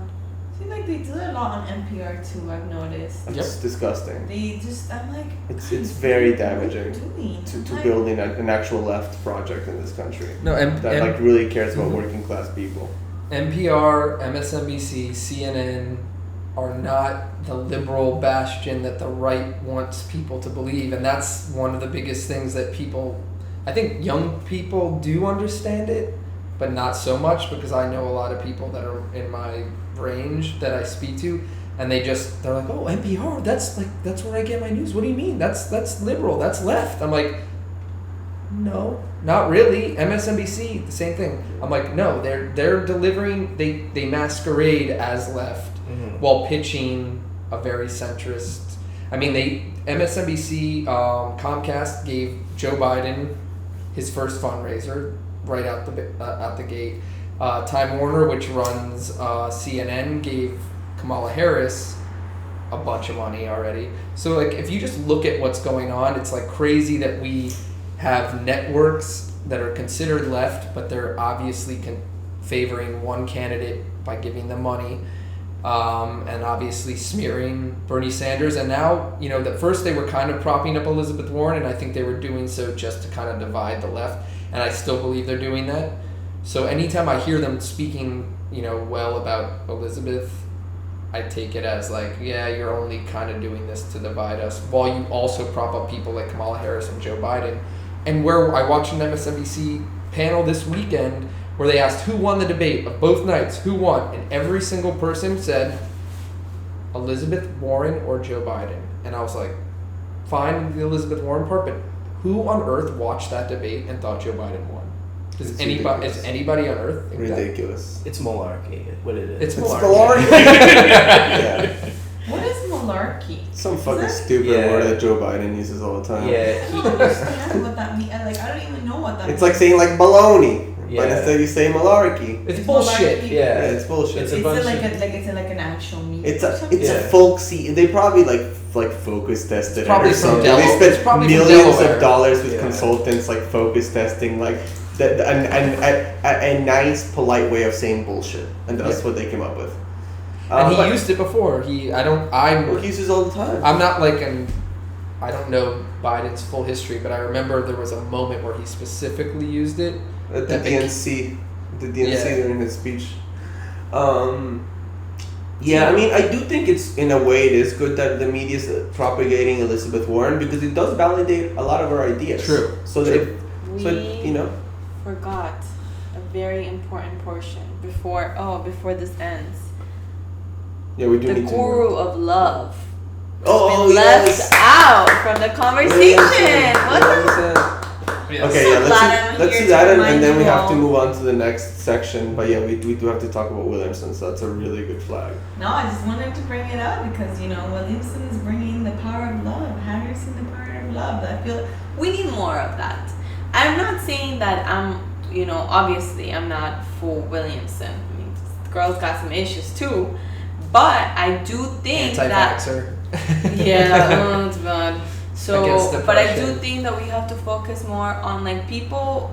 See, like they do it a lot on NPR too. I've noticed. It's disgusting. They just, I'm like, It's guys, very what are you damaging doing? to Like, building an actual left project in this country No, that like really cares about working class people. NPR, MSNBC, CNN are not the liberal bastion that the right wants people to believe, and that's one of the biggest things that people, I think young people do understand it, but not so much, because I know a lot of people that are in my range that I speak to, and they're like, oh, NPR, that's where I get my news. What do you mean? That's liberal, that's left. I'm like, no, not really. MSNBC, the same thing. I'm like, no, they're delivering, they masquerade as left while pitching a very centrist. I mean, MSNBC, Comcast gave Joe Biden his first fundraiser right out the gate. Time Warner, which runs CNN, gave Kamala Harris a bunch of money already. So like, if you just look at what's going on, it's like crazy that we have networks that are considered left, but they're obviously favoring one candidate by giving them money, and obviously smearing Bernie Sanders. And now, that first they were kind of propping up Elizabeth Warren, and I think they were doing so just to kind of divide the left, and I still believe they're doing that. So anytime I hear them speaking, well about Elizabeth, I take it as like, yeah, you're only kind of doing this to divide us, while you also prop up people like Kamala Harris and Joe Biden. And where I watched an MSNBC panel this weekend where they asked who won the debate of both nights, who won, and every single person said Elizabeth Warren or Joe Biden. And I was like, fine, the Elizabeth Warren part, but who on earth watched that debate and thought Joe Biden won? Is anybody on earth think Ridiculous. It's malarkey. What it is? It's It's malarkey. malarkey. Yeah. What is malarkey? Some fucking that- stupid Yeah. word that Joe Biden uses all the time. Yeah. I don't understand what that means. Like, I don't even know what that means. It's like saying like baloney, but Yeah. instead you say malarkey. It's bullshit. malarkey. Yeah, Yeah. it's bullshit. It's a Is bunch it like of- is it like an actual meat? It's or a something? it's Yeah. a folksy. They probably like focus tested it probably or from something. Delaware. They It's spent probably from millions Delaware. of dollars with Yeah. consultants like focus testing like a nice polite way of saying bullshit, and that's Yeah. what they came up with. And he But used it before. he I'm uses all the time. I'm not like I don't know Biden's full history, but I remember there was a moment where he specifically used it. At the that DNC, Yeah. during his speech. Yeah, I mean, I do think it's, in a way, it is good that the media is propagating Elizabeth Warren, because it does validate a lot of her ideas. True. So that, We forgot a very important portion before this ends. yeah, we do The need to. guru of love. Oh, been left yes. out from the conversation. What the? Okay, So yeah, glad I'm let's here do to that, and remind then we you have to all. move on to the next section. But yeah, we do have to talk about Williamson, so that's a really good flag. No, I just wanted to bring it up because Williamson is bringing the power of love. Harrison, the power of love. I feel We need more of that. I'm not saying that obviously I'm not for Williamson. I mean, the girl's got some issues too. But I do think that Anti-vaxxer. yeah, it's bad. So, Against but I do depression. think that we have to focus more on people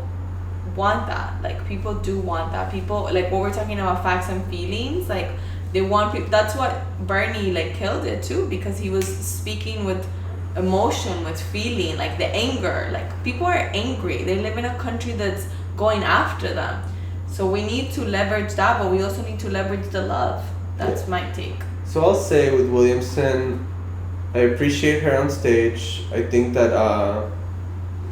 want that. Like people do want that. People like what we're talking about, facts and feelings. Like they want people. That's what Bernie killed it too, because he was speaking with emotion, with feeling, like the anger. Like people are angry. They live in a country that's going after them. So we need to leverage that, but we also need to leverage the love. That's my take. So I'll say with Williamson, I appreciate her on stage. I think that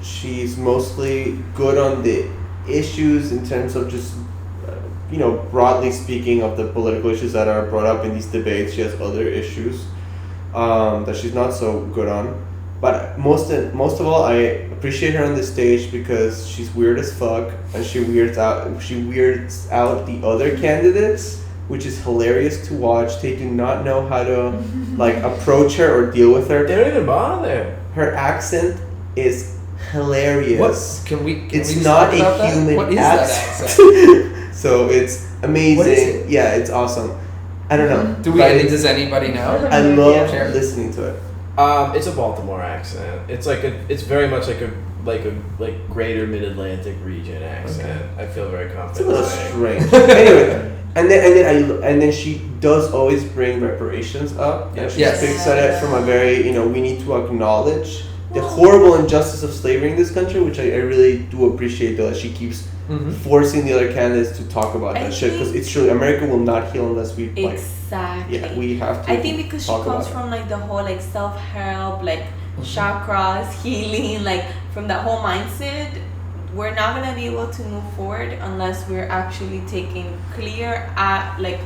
she's mostly good on the issues in terms of just, broadly speaking of the political issues that are brought up in these debates. She has other issues that she's not so good on. But most of all, I appreciate her on the stage because she's weird as fuck, and she weirds out the other candidates, which is hilarious to watch. They do not know how to approach her or deal with her. They don't even bother. Her accent is hilarious. What can we? It's just not talk about a that? human What is accent. that accent? So it's amazing. What is it? Yeah, it's awesome. I don't know. Does anybody know? I love Yeah. listening to it. It's a Baltimore accent. It's very much like a greater Mid-Atlantic region accent. I feel very It's a confident little saying. strange. Anyway, and then she does always bring reparations up, and she Yes. speaks at it from a very, we need to acknowledge the horrible injustice of slavery in this country, which I really do appreciate, though, that she keeps forcing the other candidates to talk about that shit, because it's true, America will not heal unless we Exactly. we have to. I think because she talk comes about from like the whole like self-help, like chakras, healing, like from that whole mindset, we're not gonna be able to move forward unless we're actually taking clear like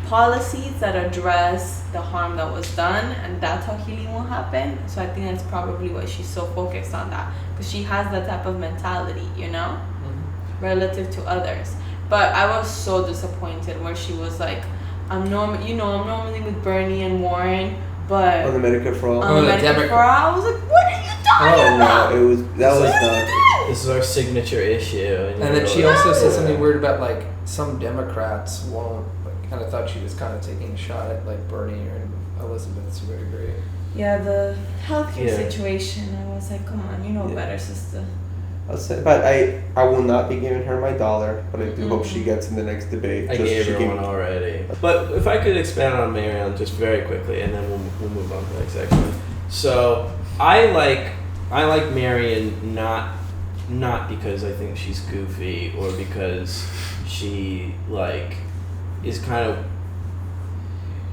policies that address the harm that was done, and that's how healing will happen. So I think that's probably why she's so focused on that, because she has that type of mentality, relative to others. But I was so disappointed where she was like, I'm normally with Bernie and Warren, but on the Medicare for all. on the Medicare for all, I was like, what are you talking about? No, that was not. This is our signature issue. And then she also said something weird about like some Democrats won't. Kind of thought she was kind of taking a shot at like Bernie or Elizabeth to a degree. Yeah, the healthcare situation. I was like, come on, you know better, sister. But I will not be giving her my dollar, but I do hope she gets in the next debate. I gave her one already. But if I could expand on Marianne just very quickly, and then we'll move on to the next section. So I like Marianne not because I think she's goofy or because she is kind of,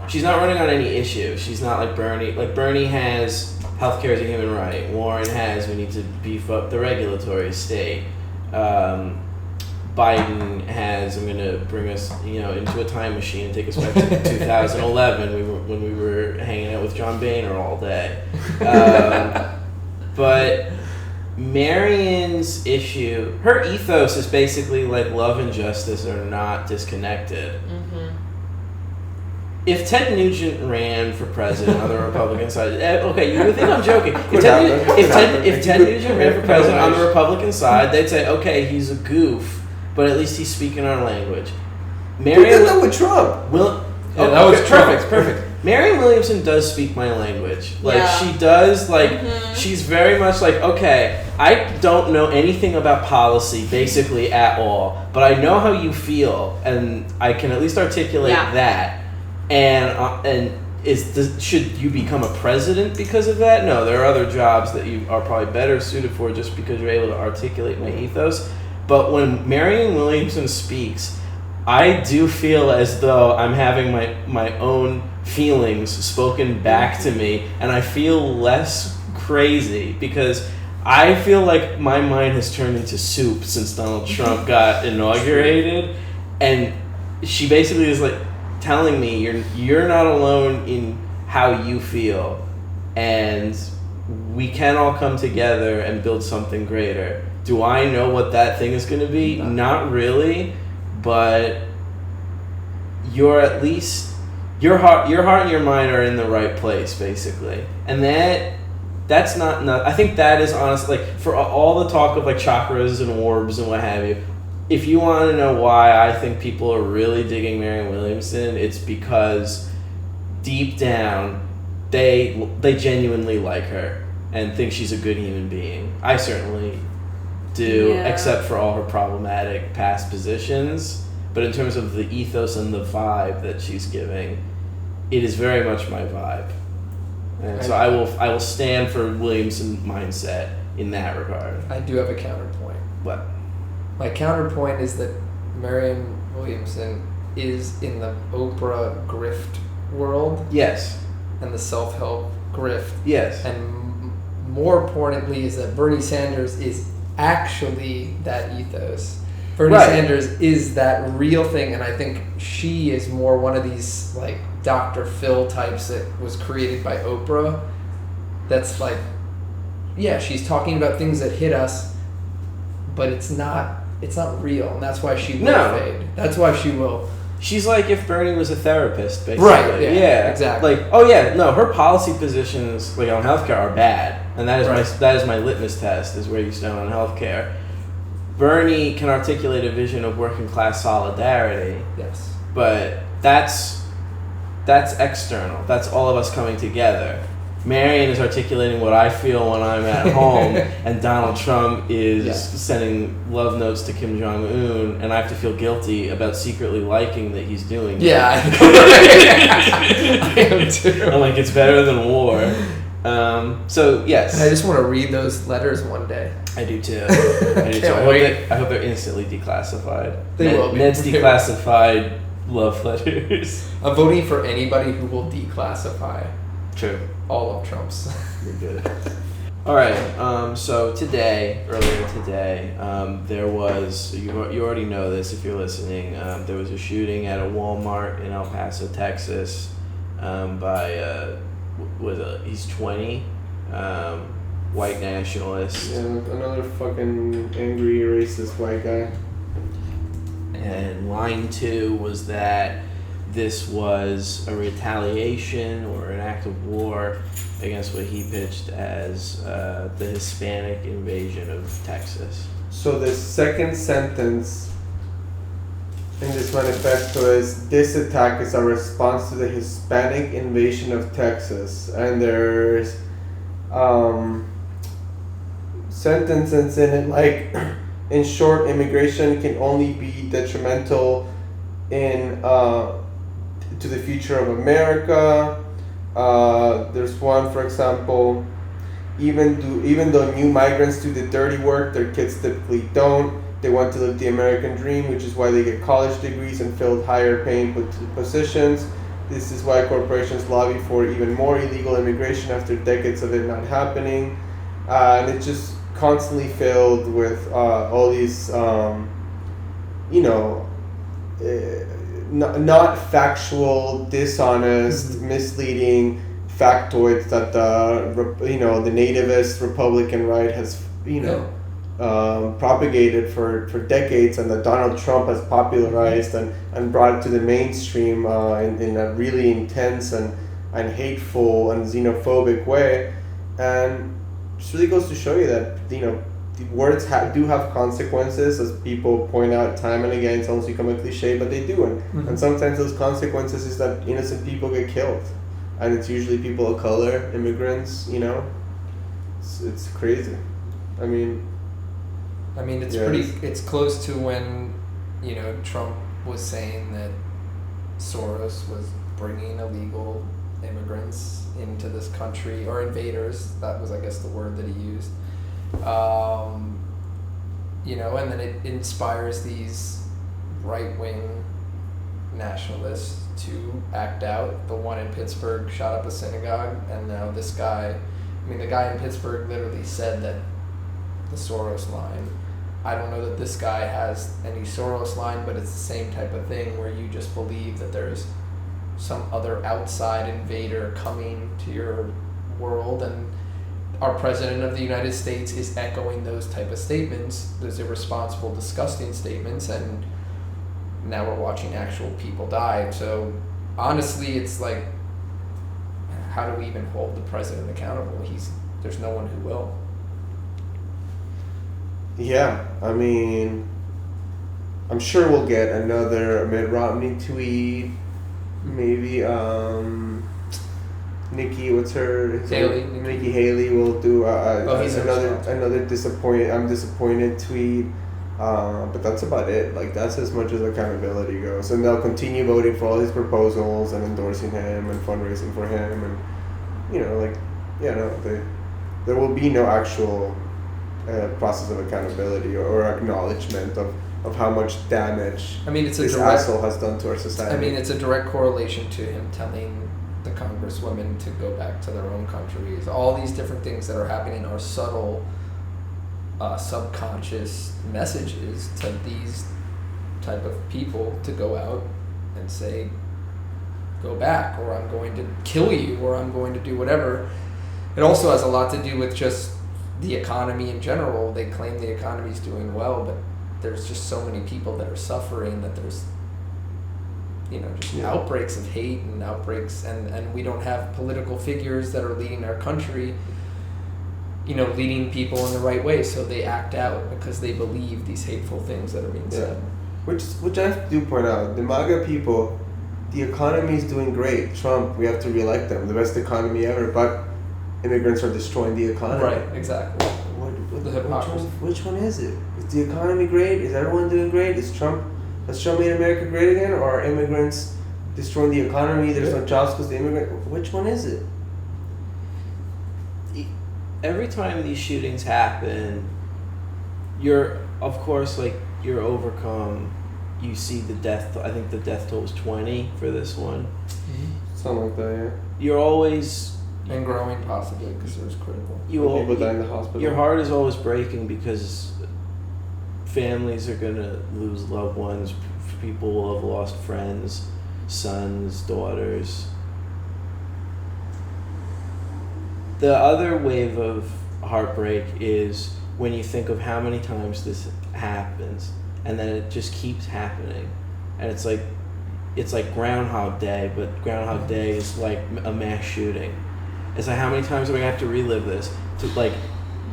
she's not running on any issue. She's not like Bernie. Like Bernie has healthcare as a human right. Warren has, we need to beef up the regulatory state. Biden has, I'm going to bring us, into a time machine and take us back to 2011 when we were hanging out with John Boehner all day. But Marianne's issue, her ethos is basically like love and justice are not disconnected. If Ted Nugent ran for president on the Republican side, okay, you would think I'm joking. If Ted Nugent ran for president on the Republican side, they'd say, okay, he's a goof, but at least he's speaking our language. Marianne did that with Trump. That was perfect. Marianne Williamson does speak my language. She does, she's very much like, okay, I don't know anything about policy basically at all, but I know how you feel, and I can at least articulate that. And should you become a president because of that? No, there are other jobs that you are probably better suited for just because you're able to articulate my ethos. But when Marianne Williamson speaks, I do feel as though I'm having my own feelings spoken back to me, and I feel less crazy because I feel like my mind has turned into soup since Donald Trump got inaugurated, and she basically is like telling me you're not alone in how you feel, and we can all come together and build something greater. Do I know what that thing is going to be? Not really, but you're at least your heart and your mind are in the right place, basically, and that's not. I think that is honest. Like for all the talk of like chakras and orbs and what have you. If you want to know why I think people are really digging Marianne Williamson, it's because deep down they genuinely like her and think she's a good human being. I certainly do, except for all her problematic past positions. But in terms of the ethos and the vibe that she's giving, it is very much my vibe. And so I will stand for Williamson mindset in that regard. I do have a counterpoint. What? My counterpoint is that Marianne Williamson is in the Oprah grift world. Yes. And the self-help grift. Yes. And more importantly is that Bernie Sanders is actually that ethos. Bernie Sanders is that real thing, and I think she is more one of these like Dr. Phil types that was created by Oprah. That's like, she's talking about things that hit us, but it's not real, and that's why she will fade. That's why she will. She's like if Bernie was a therapist, basically. Right, yeah, exactly. Like, her policy positions like on healthcare are bad, and that is my litmus test, is where you stand on healthcare. Bernie can articulate a vision of working class solidarity. Yes. But that's external. That's all of us coming together. Marion is articulating what I feel when I'm at home, and Donald Trump is Yeah. sending love notes to Kim Jong Un, and I have to feel guilty about secretly liking that he's doing. Yeah, I know. I am too. I'm like, it's better than war. So yes, And I just want to read those letters one day. I do too. I do too. I hope they're instantly declassified. They will be. Ned's declassified love letters. I'm voting for anybody who will declassify True. all of Trump's. You're good. All right. So earlier today, there was, you already know this if you're listening, there was a shooting at a Walmart in El Paso, Texas, by he's 20, white nationalist. Yeah, another fucking angry racist white guy. And line 2 was that this was a retaliation or an act of war against what he pitched as the Hispanic invasion of Texas. So the second sentence in this manifesto is, this attack is a response to the Hispanic invasion of Texas. And there's sentences in it like, in short, immigration can only be detrimental to the future of America. There's one, for example, even though new migrants do the dirty work, their kids typically don't. They want to live the American dream, which is why they get college degrees and fill higher paying positions. This is why corporations lobby for even more illegal immigration after decades of it not happening. And it's just constantly filled with all these, not factual, dishonest, misleading factoids that the nativist Republican right has propagated for decades, and that Donald Trump has popularized and brought it to the mainstream in a really intense and hateful and xenophobic way. And just really goes to show you that the words do have consequences, as people point out time and again. It's almost become a cliche, but they do, and sometimes those consequences is that innocent people get killed, and it's usually people of color, immigrants. It's crazy. I mean, it's yeah, it's close to when, Trump was saying that Soros was bringing illegal immigrants into this country, or invaders. That was, I guess, the word that he used. And then it inspires these right-wing nationalists to act out. The one in Pittsburgh shot up a synagogue, and now this guy, the guy in Pittsburgh literally said that the Soros line. I don't know that this guy has any Soros line, but it's the same type of thing where you just believe that there's some other outside invader coming to your world, and our president of the United States is echoing those type of statements, those irresponsible, disgusting statements, and now we're watching actual people die. So honestly, it's like, how do we even hold the president accountable? There's no one who will. Yeah, I'm sure we'll get another Mitt Romney tweet, maybe Nikki, what's her? Haley. Nikki Haley will do another I'm disappointed tweet. But that's about it. Like, that's as much as accountability goes. And they'll continue voting for all his proposals and endorsing him and fundraising for him, and there will be no actual process of accountability or acknowledgement of how much damage this asshole has done to our society. It's a direct correlation to him telling the congresswomen to go back to their own countries. All these different things that are happening are subtle, subconscious messages to these type of people to go out and say, go back, or I'm going to kill you, or I'm going to do whatever. It also has a lot to do with just the economy in general. They claim the economy's doing well, but there's just so many people that are suffering that there's outbreaks of hate and outbreaks, and we don't have political figures that are leading our country, leading people in the right way, so they act out because they believe these hateful things that are being said. Which I have to point out, the MAGA people, the economy is doing great. Trump, we have to re-elect them, the best economy ever, but immigrants are destroying the economy. Right, exactly. The hypocrisy. Which one is it? Is the economy great? Is everyone doing great? Has Trump made America great again? Or are immigrants destroying the economy? There's no jobs because the immigrant. Which one is it? Every time these shootings happen, you're overcome. You see the death. I think the death toll was 20 for this one. Something like that, yeah. You're always And growing possibly because it was critical. People die in the hospital. Your heart is always breaking because families are gonna lose loved ones. People will have lost friends, sons, daughters. The other wave of heartbreak is when you think of how many times this happens, and then it just keeps happening, and it's like Groundhog Day, but Groundhog Day is like a mass shooting. It's like, how many times are we gonna have to relive this? To like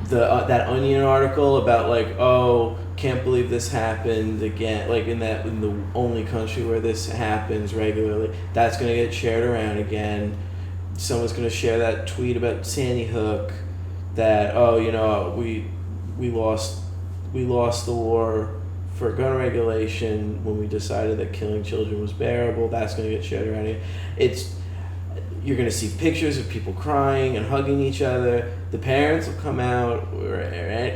that Onion article about like, oh, can't believe this happened again. Like in the only country where this happens regularly, that's gonna get shared around again. Someone's gonna share that tweet about Sandy Hook, that we lost the war for gun regulation when we decided that killing children was bearable. That's gonna get shared around again. You're gonna see pictures of people crying and hugging each other. The parents will come out, or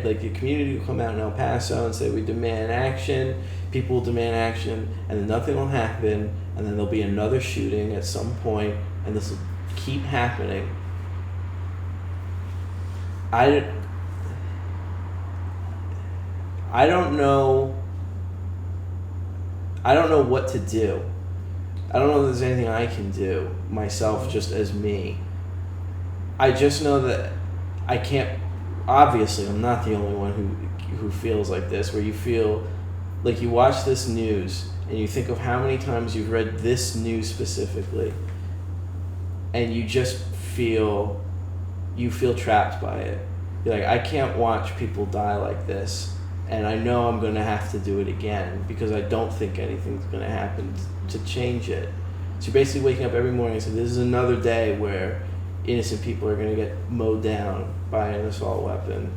like the community will come out in El Paso and say, we demand action. People will demand action, and then nothing will happen, and then there'll be another shooting at some point, and this will keep happening. I don't know what to do. I don't know if there's anything I can do myself, just as me. I just know that I can't. Obviously, I'm not the only one who feels like this. Where you feel like you watch this news and you think of how many times you've read this news specifically, and you just feel trapped by it. You're like, I can't watch people die like this, and I know I'm gonna have to do it again because I don't think anything's gonna happen to change it. So you're basically waking up every morning and saying, this is another day where innocent people are gonna get mowed down by an assault weapon.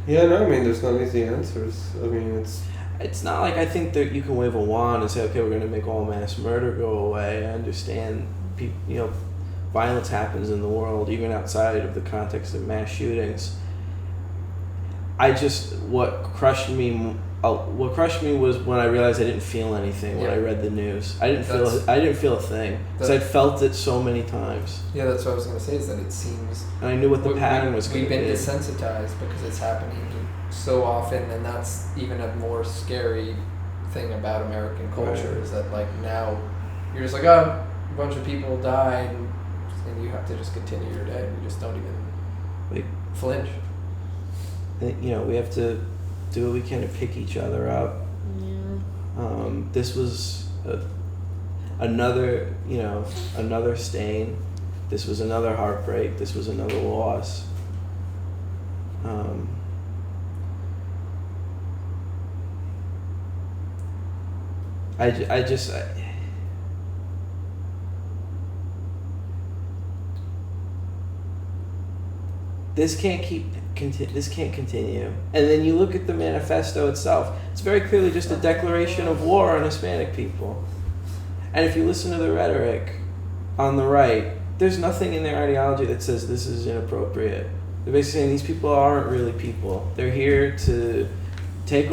Yeah, no, I mean, there's not easy answers. I mean, It's not like I think that you can wave a wand and say, okay, we're gonna make all mass murder go away. I understand, violence happens in the world, even outside of the context of mass shootings. What crushed me was when I realized I didn't feel anything when I read the news. I didn't feel a thing because I'd felt it so many times. Yeah, that's what I was gonna say. Is that it seems. And I knew what the pattern was going to be. We've been desensitized because it's happening so often, and that's even a more scary thing about American culture. Right. Is that like now you're just like, oh, a bunch of people died, and you have to just continue your day. You just don't even flinch. We have to do what we can to pick each other up. Yeah. This was another stain. This was another heartbreak. This was another loss. This can't continue. And then you look at the manifesto itself. It's very clearly just a declaration of war on Hispanic people. And if you listen to the rhetoric on the right, there's nothing in their ideology that says this is inappropriate. They're basically saying these people aren't really people. They're here to take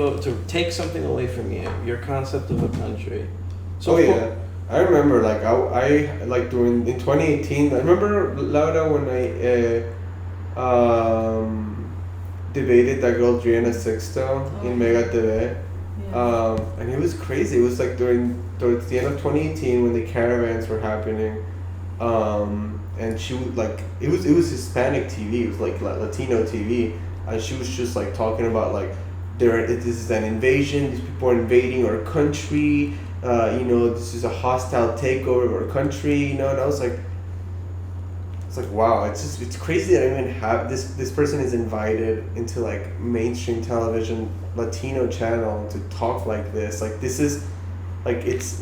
something away from you, your concept of a country. So I remember in 2018. I remember Laura when I debated that girl Driana Sixto in Mega TV. Yeah. And it was crazy. It was like towards the end of 2018 when the caravans were happening. And she would it was Hispanic TV. It was like Latino TV, and she was just like talking about like this is an invasion. These people are invading our country. This is a hostile takeover of our country. And I was like. It's like, wow, it's crazy that I even have this person is invited into like mainstream television Latino channel to talk like this. Like this is like this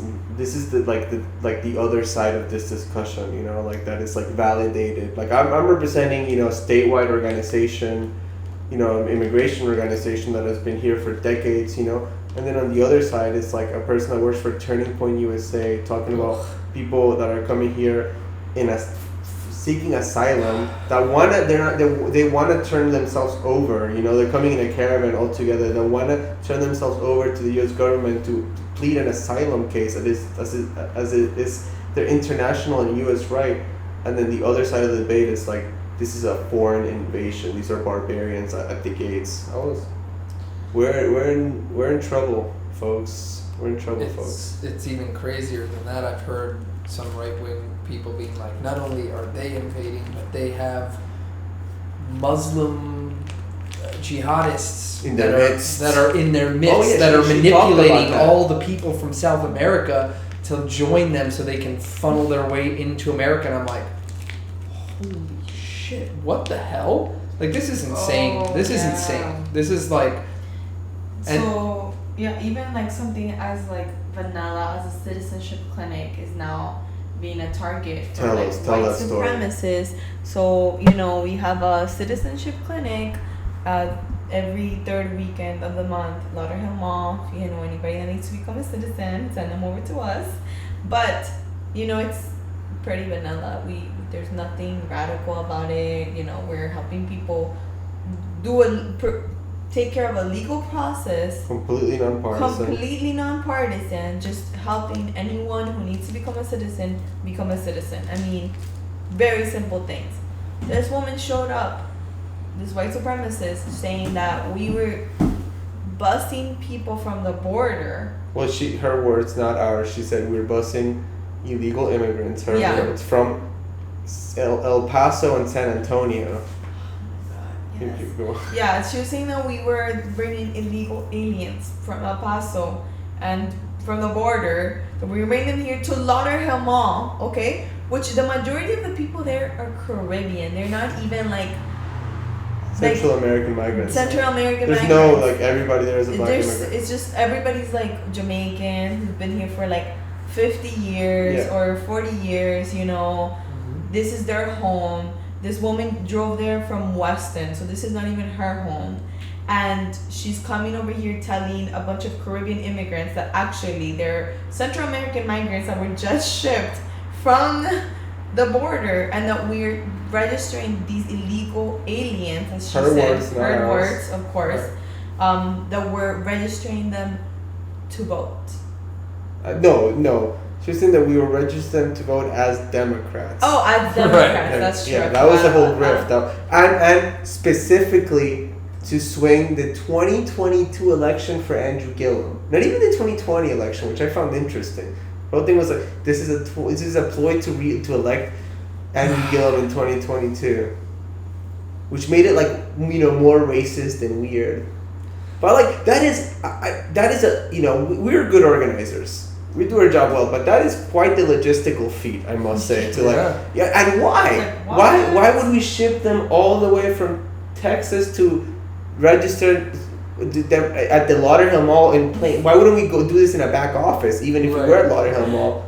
is the other side of this discussion, you know, like that is like validated. Like I'm representing, you know, a statewide organization, you know, immigration organization that has been here for decades, you know, and then on the other side it's like a person that works for Turning Point USA talking about people that are coming here seeking asylum that they want to turn themselves over, you know, they're coming in a caravan all together, they want to turn themselves over to the US government to plead an asylum case as it is their international and US right. And then the other side of the debate is like, this is a foreign invasion, these are barbarians at the gates. We're in trouble, folks. We're in trouble, folks. It's even crazier than that. I've heard some right-wing people being like, not only are they invading, but they have Muslim jihadists that are in their midst, that are manipulating all the people from South America to join them so they can funnel their way into America. And I'm like, holy shit, what the hell? Like, this is insane. This is insane. This is like... So, yeah, even like something as like vanilla as a citizenship clinic is now being a target for tell white supremacists. So, you know, we have a citizenship clinic every third weekend of the month, Lauderhill Mall. If you know anybody that needs to become a citizen, send them over to us. But, you know, it's pretty vanilla. There's nothing radical about it. You know, we're helping people take care of a legal process. Completely nonpartisan, just helping anyone who needs to become a citizen. I mean, very simple things. This woman showed up, this white supremacist, saying that we were busing people from the border. Well, her words, not ours. She said we were busing illegal immigrants. Her words from El Paso and San Antonio. Yes. Yeah, she was saying that we were bringing illegal aliens from El Paso and from the border, that we were bringing them here to Lauderhill Mall, okay? Which the majority of the people there are Caribbean. They're not even like Central American migrants. There's no like everybody there is a black immigrant. It's just everybody's like Jamaican who's been here for like 50 years or 40 years, you know. Mm-hmm. This is their home. This woman drove there from Weston, so this is not even her home. And she's coming over here telling a bunch of Caribbean immigrants that actually they're Central American migrants that were just shipped from the border, and that we're registering these illegal aliens, as she said, her words, of course, that we're registering them to vote. No. She was saying that we were registering to vote as Democrats. Oh, as Democrats, that's true. Yeah, that was the whole grift. And specifically to swing the 2022 election for Andrew Gillum. Not even the 2020 election, which I found interesting. The whole thing was like, this is a ploy to elect Andrew Gillum in 2022. Which made it like, you know, more racist and weird. But like, that is a, you know, we're good organizers. We do our job well, but that is quite the logistical feat, I must say. To and why? Why would we ship them all the way from Texas to register them at the Lauderhill Mall in plain? Why wouldn't we go do this in a back office, even if we were at Lauderhill Mall?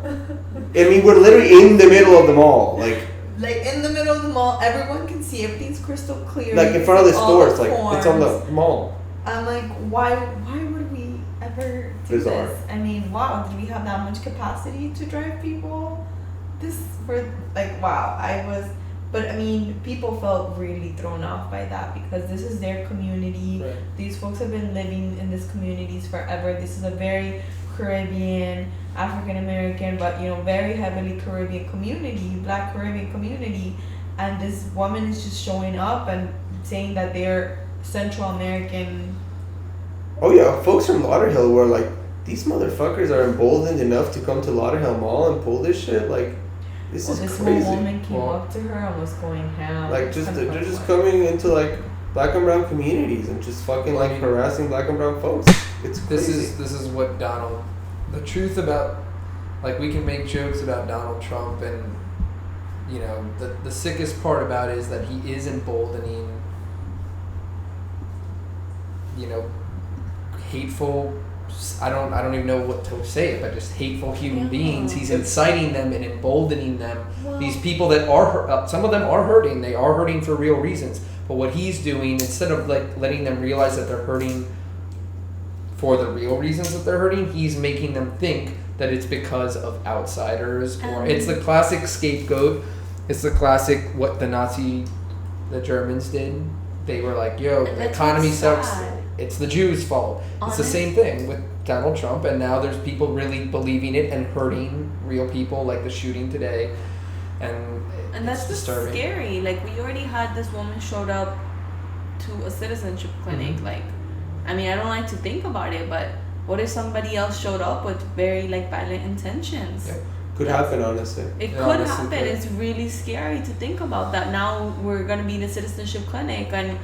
I mean, we're literally in the middle of the mall, like in the middle of the mall, everyone can see, everything's crystal clear. Like in front of the stores, like it's on the mall. I'm like, why would we ever do this? I mean, wow, do we have that much capacity to drive people? But I mean, people felt really thrown off by that because this is their community. Right. These folks have been living in these communities forever. This is a very Caribbean, African American, but you know, very heavily Caribbean community, Black Caribbean community, and this woman is just showing up and saying that they're Central American. Oh yeah, folks from Lauderhill were like, these motherfuckers are emboldened enough to come to Lauderhill Mall and pull this shit. Like, this is crazy. This woman came up to her and was going ham. Like, they're just coming into like Black and brown communities and just fucking like harassing Black and brown folks. It's crazy. This is what Donald. The truth about, like, we can make jokes about Donald Trump, and you know, the sickest part about it is that he is emboldening, you know, hateful I don't even know what to say, but just hateful human Yeah. beings. He's inciting them and emboldening them. Well, These people that are some of them are hurting. They are hurting for real reasons. But what he's doing, instead of like letting them realize that they're hurting for the real reasons that they're hurting, he's making them think that it's because of outsiders, or it's the classic scapegoat. It's the classic what the Germans did. They were like, yo, the That's economy so sucks. sad. It's the Jews' fault. It's the same thing with Donald Trump, and now there's people really believing it and hurting real people, like the shooting today. And that's it's just disturbing. scary. Like, we already had this woman showed up to a citizenship clinic. Mhm. Like, I mean, I don't like to think about it, but what if somebody else showed up with very like violent intentions? Yeah. Could happen, honestly. It Yeah, could honestly, happen. could. It's really scary to think about that. Now we're gonna be in a citizenship clinic, and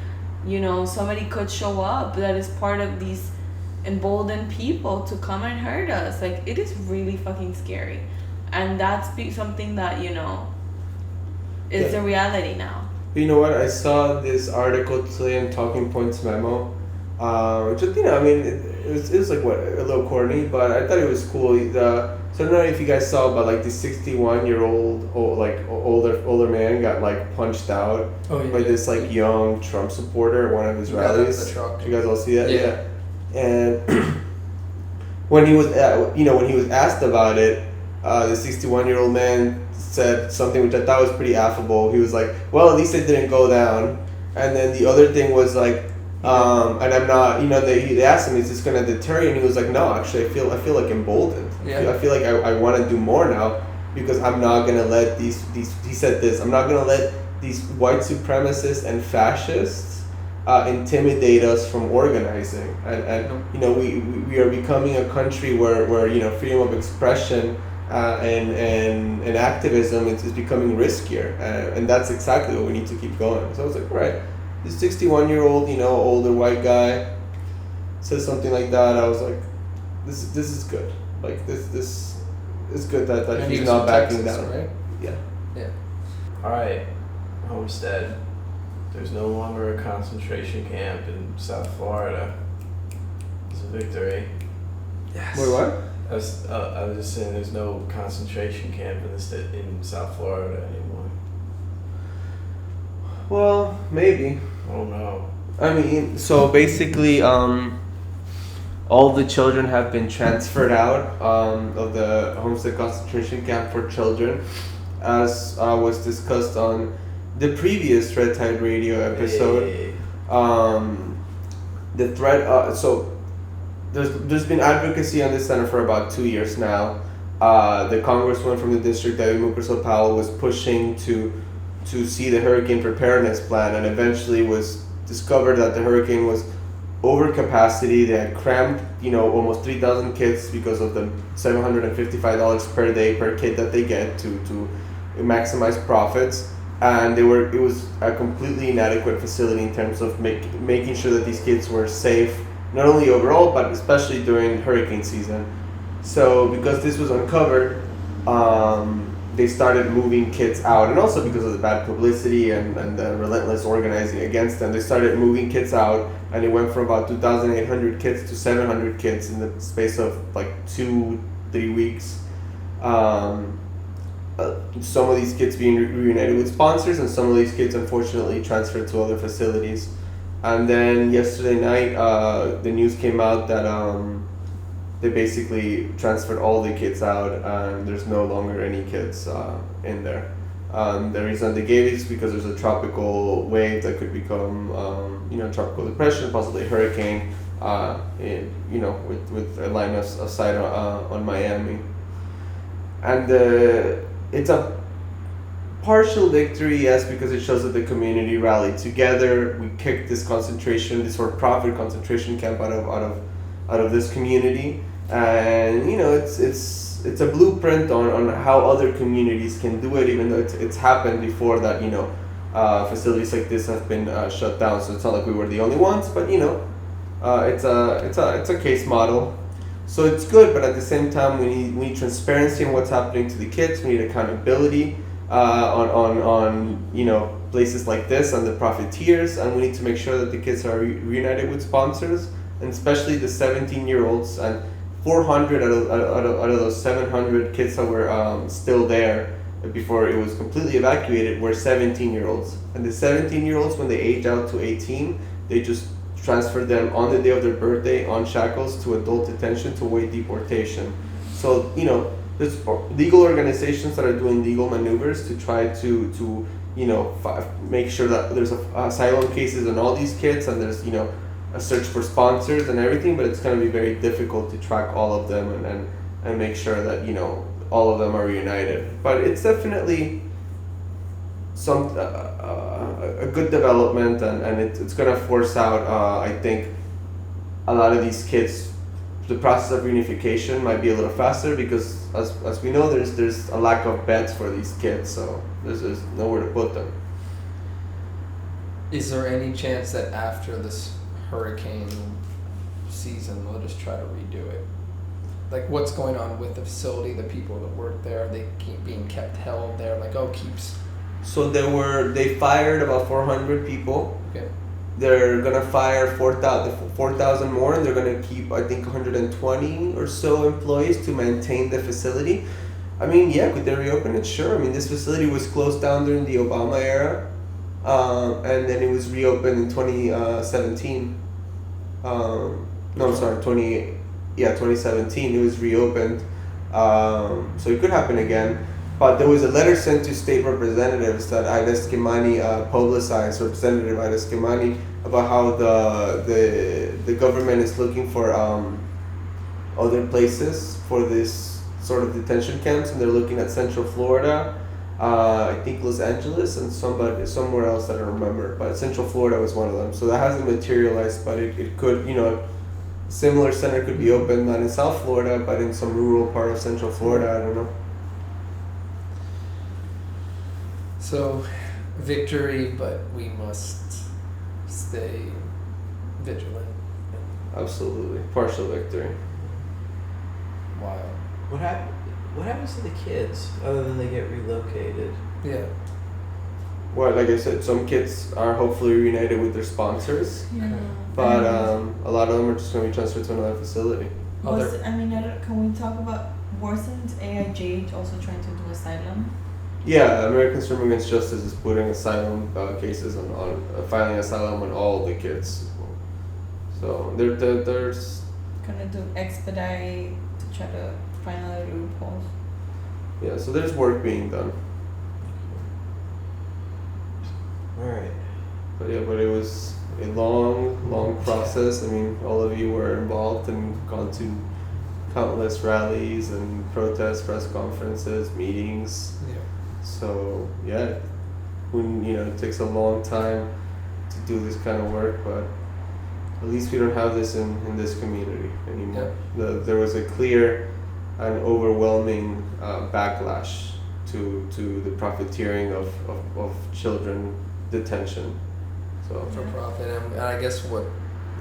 you know somebody could show up that is part of these emboldened people to come and hurt us. Like, it is really fucking scary, and that's something that is Yeah. the reality now. You know what? I saw this article today in Talking Points Memo, which I mean, it was like a little corny, but I thought it was cool. So I don't know if you guys saw, but like this 61-year-old older man got like punched out by this like young Trump supporter at one of his Yeah, rallies. the truck. Did you guys all see that? Yeah. And when he was asked about it, the 61-year-old man said something which I thought was pretty affable. He was like, "Well, at least it didn't go down." And then the other thing was like, and I'm not, they asked him, "Is this going to deter you?" And he was like, "No, actually, I feel like emboldened. Yeah. I feel like I want to do more now because I'm not going to let these." He said this. "I'm not going to let these white supremacists and fascists intimidate us from organizing." And we are becoming a country where freedom of expression and activism is becoming riskier, and that's exactly what we need to keep going. So I was like, all right, this 61-year-old, older white guy says something like that. I was like, this is good. Like this is good that And he's he was not from backing Texas, down. right? Yeah. All right, Homestead. There's no longer a concentration camp in South Florida. It's a victory. Yes. Wait, what? I was just saying, there's no concentration camp in South Florida anymore. Well, maybe. I don't know. I mean, so basically, all the children have been transferred out of the Homestead concentration camp for children, as was discussed on the previous Red Tide Radio episode. Hey. The threat. So there's been advocacy on this center for about 2 years now. The congresswoman from the district, Debbie Muckerso Powell, was pushing to see the hurricane preparedness plan, and eventually was discovered that the hurricane was over capacity. They had crammed, almost 3,000 kids because of the $755 per day per kid that they get to maximize profits, and it was a completely inadequate facility in terms of making sure that these kids were safe, not only overall but especially during hurricane season. So because this was uncovered, they started moving kids out, and also because of the bad publicity and the relentless organizing against them, they started moving kids out, and it went from about 2,800 kids to 700 kids in the space of like 2-3 weeks. Some of these kids being reunited with sponsors, and some of these kids unfortunately transferred to other facilities. And then yesterday night, the news came out that they basically transferred all the kids out, and there's no longer any kids in there. The reason they gave it is because there's a tropical wave that could become, tropical depression, possibly a hurricane, with a line of sight on Miami. And it's a partial victory, yes, because it shows that the community rallied together. We kicked this for-profit concentration camp out of this community. And it's a blueprint on how other communities can do it, even though it's happened before that facilities like this have been shut down. So it's not like we were the only ones, but it's a case model. So it's good, but at the same time we need transparency in what's happening to the kids. We need accountability on places like this and the profiteers, and we need to make sure that the kids are reunited with sponsors, and especially the 17-year-olds, and 400 out of those 700 kids that were still there before it was completely evacuated were 17-year-olds. And the 17-year-olds, when they age out to 18, they just transferred them on the day of their birthday on shackles to adult detention to await deportation. So, you know, there's legal organizations that are doing legal maneuvers to try to you know, make sure that there's asylum cases on all these kids, and there's, you know, a search for sponsors and everything, but it's going to be very difficult to track all of them and make sure that, you know, all of them are reunited. But it's definitely a good development, and it's going to force out, I think, a lot of these kids. The process of reunification might be a little faster because, as we know, there's a lack of beds for these kids, so there's nowhere to put them. Is there any chance that after this hurricane season they'll just try to redo it? Like, what's going on with the facility, the people that work there? Are they being kept held there? Like, keeps. So they fired about 400 people. Okay. They're gonna fire 4,000 more, and they're gonna keep, I think, 120 or so employees to maintain the facility. I mean, yeah, could they reopen it? Sure. I mean, this facility was closed down during the Obama era, and then it was reopened in 2017. No, I'm sorry, 2017. It was reopened, so it could happen again. But there was a letter sent to state representatives that Ida Skimani publicized, Representative Ida Skimani, about how the government is looking for other places for this sort of detention camps, and they're looking at Central Florida, I think Los Angeles, and somewhere else that I don't remember, but Central Florida was one of them. So that hasn't materialized, but it could, you know, similar center could be opened, not in South Florida, but in some rural part of Central Florida, I don't know. So, victory, but we must stay vigilant. Absolutely. Partial victory. Wow. What happens to the kids other than they get relocated? Yeah. Well, like I said, some kids are hopefully reunited with their sponsors, Yeah. but a lot of them are just going to be transferred to another facility. Can we talk about, wasn't AIJ also trying to do asylum? Yeah, Americans for Immigrants Justice is putting asylum cases on filing asylum on all the kids. So there's Gonna do expedite to try to find other loopholes. yeah, so there's work being done. Alright. But it was a long process. I mean, all of you were involved and gone to countless rallies and protests, press conferences, meetings. Yeah. So yeah, it takes a long time to do this kind of work, but at least we don't have this in this community anymore. There was a clear and overwhelming backlash to the profiteering of children detention. So For profit, and I guess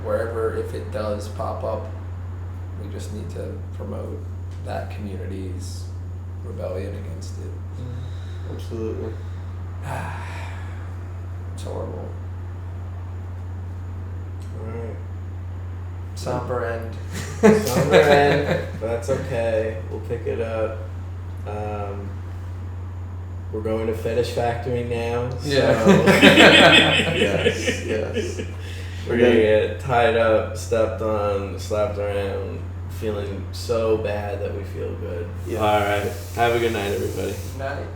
wherever, if it does pop up, we just need to promote that community's rebellion against it. absolutely. It's horrible. Alright. Somber end. Somber end. That's okay. We'll pick it up. We're going to Fetish Factory now. So Yes. We're gonna get tied up, stepped on, slapped around, feeling so bad that we feel good. Yeah. Alright. Have a good night, everybody. Night.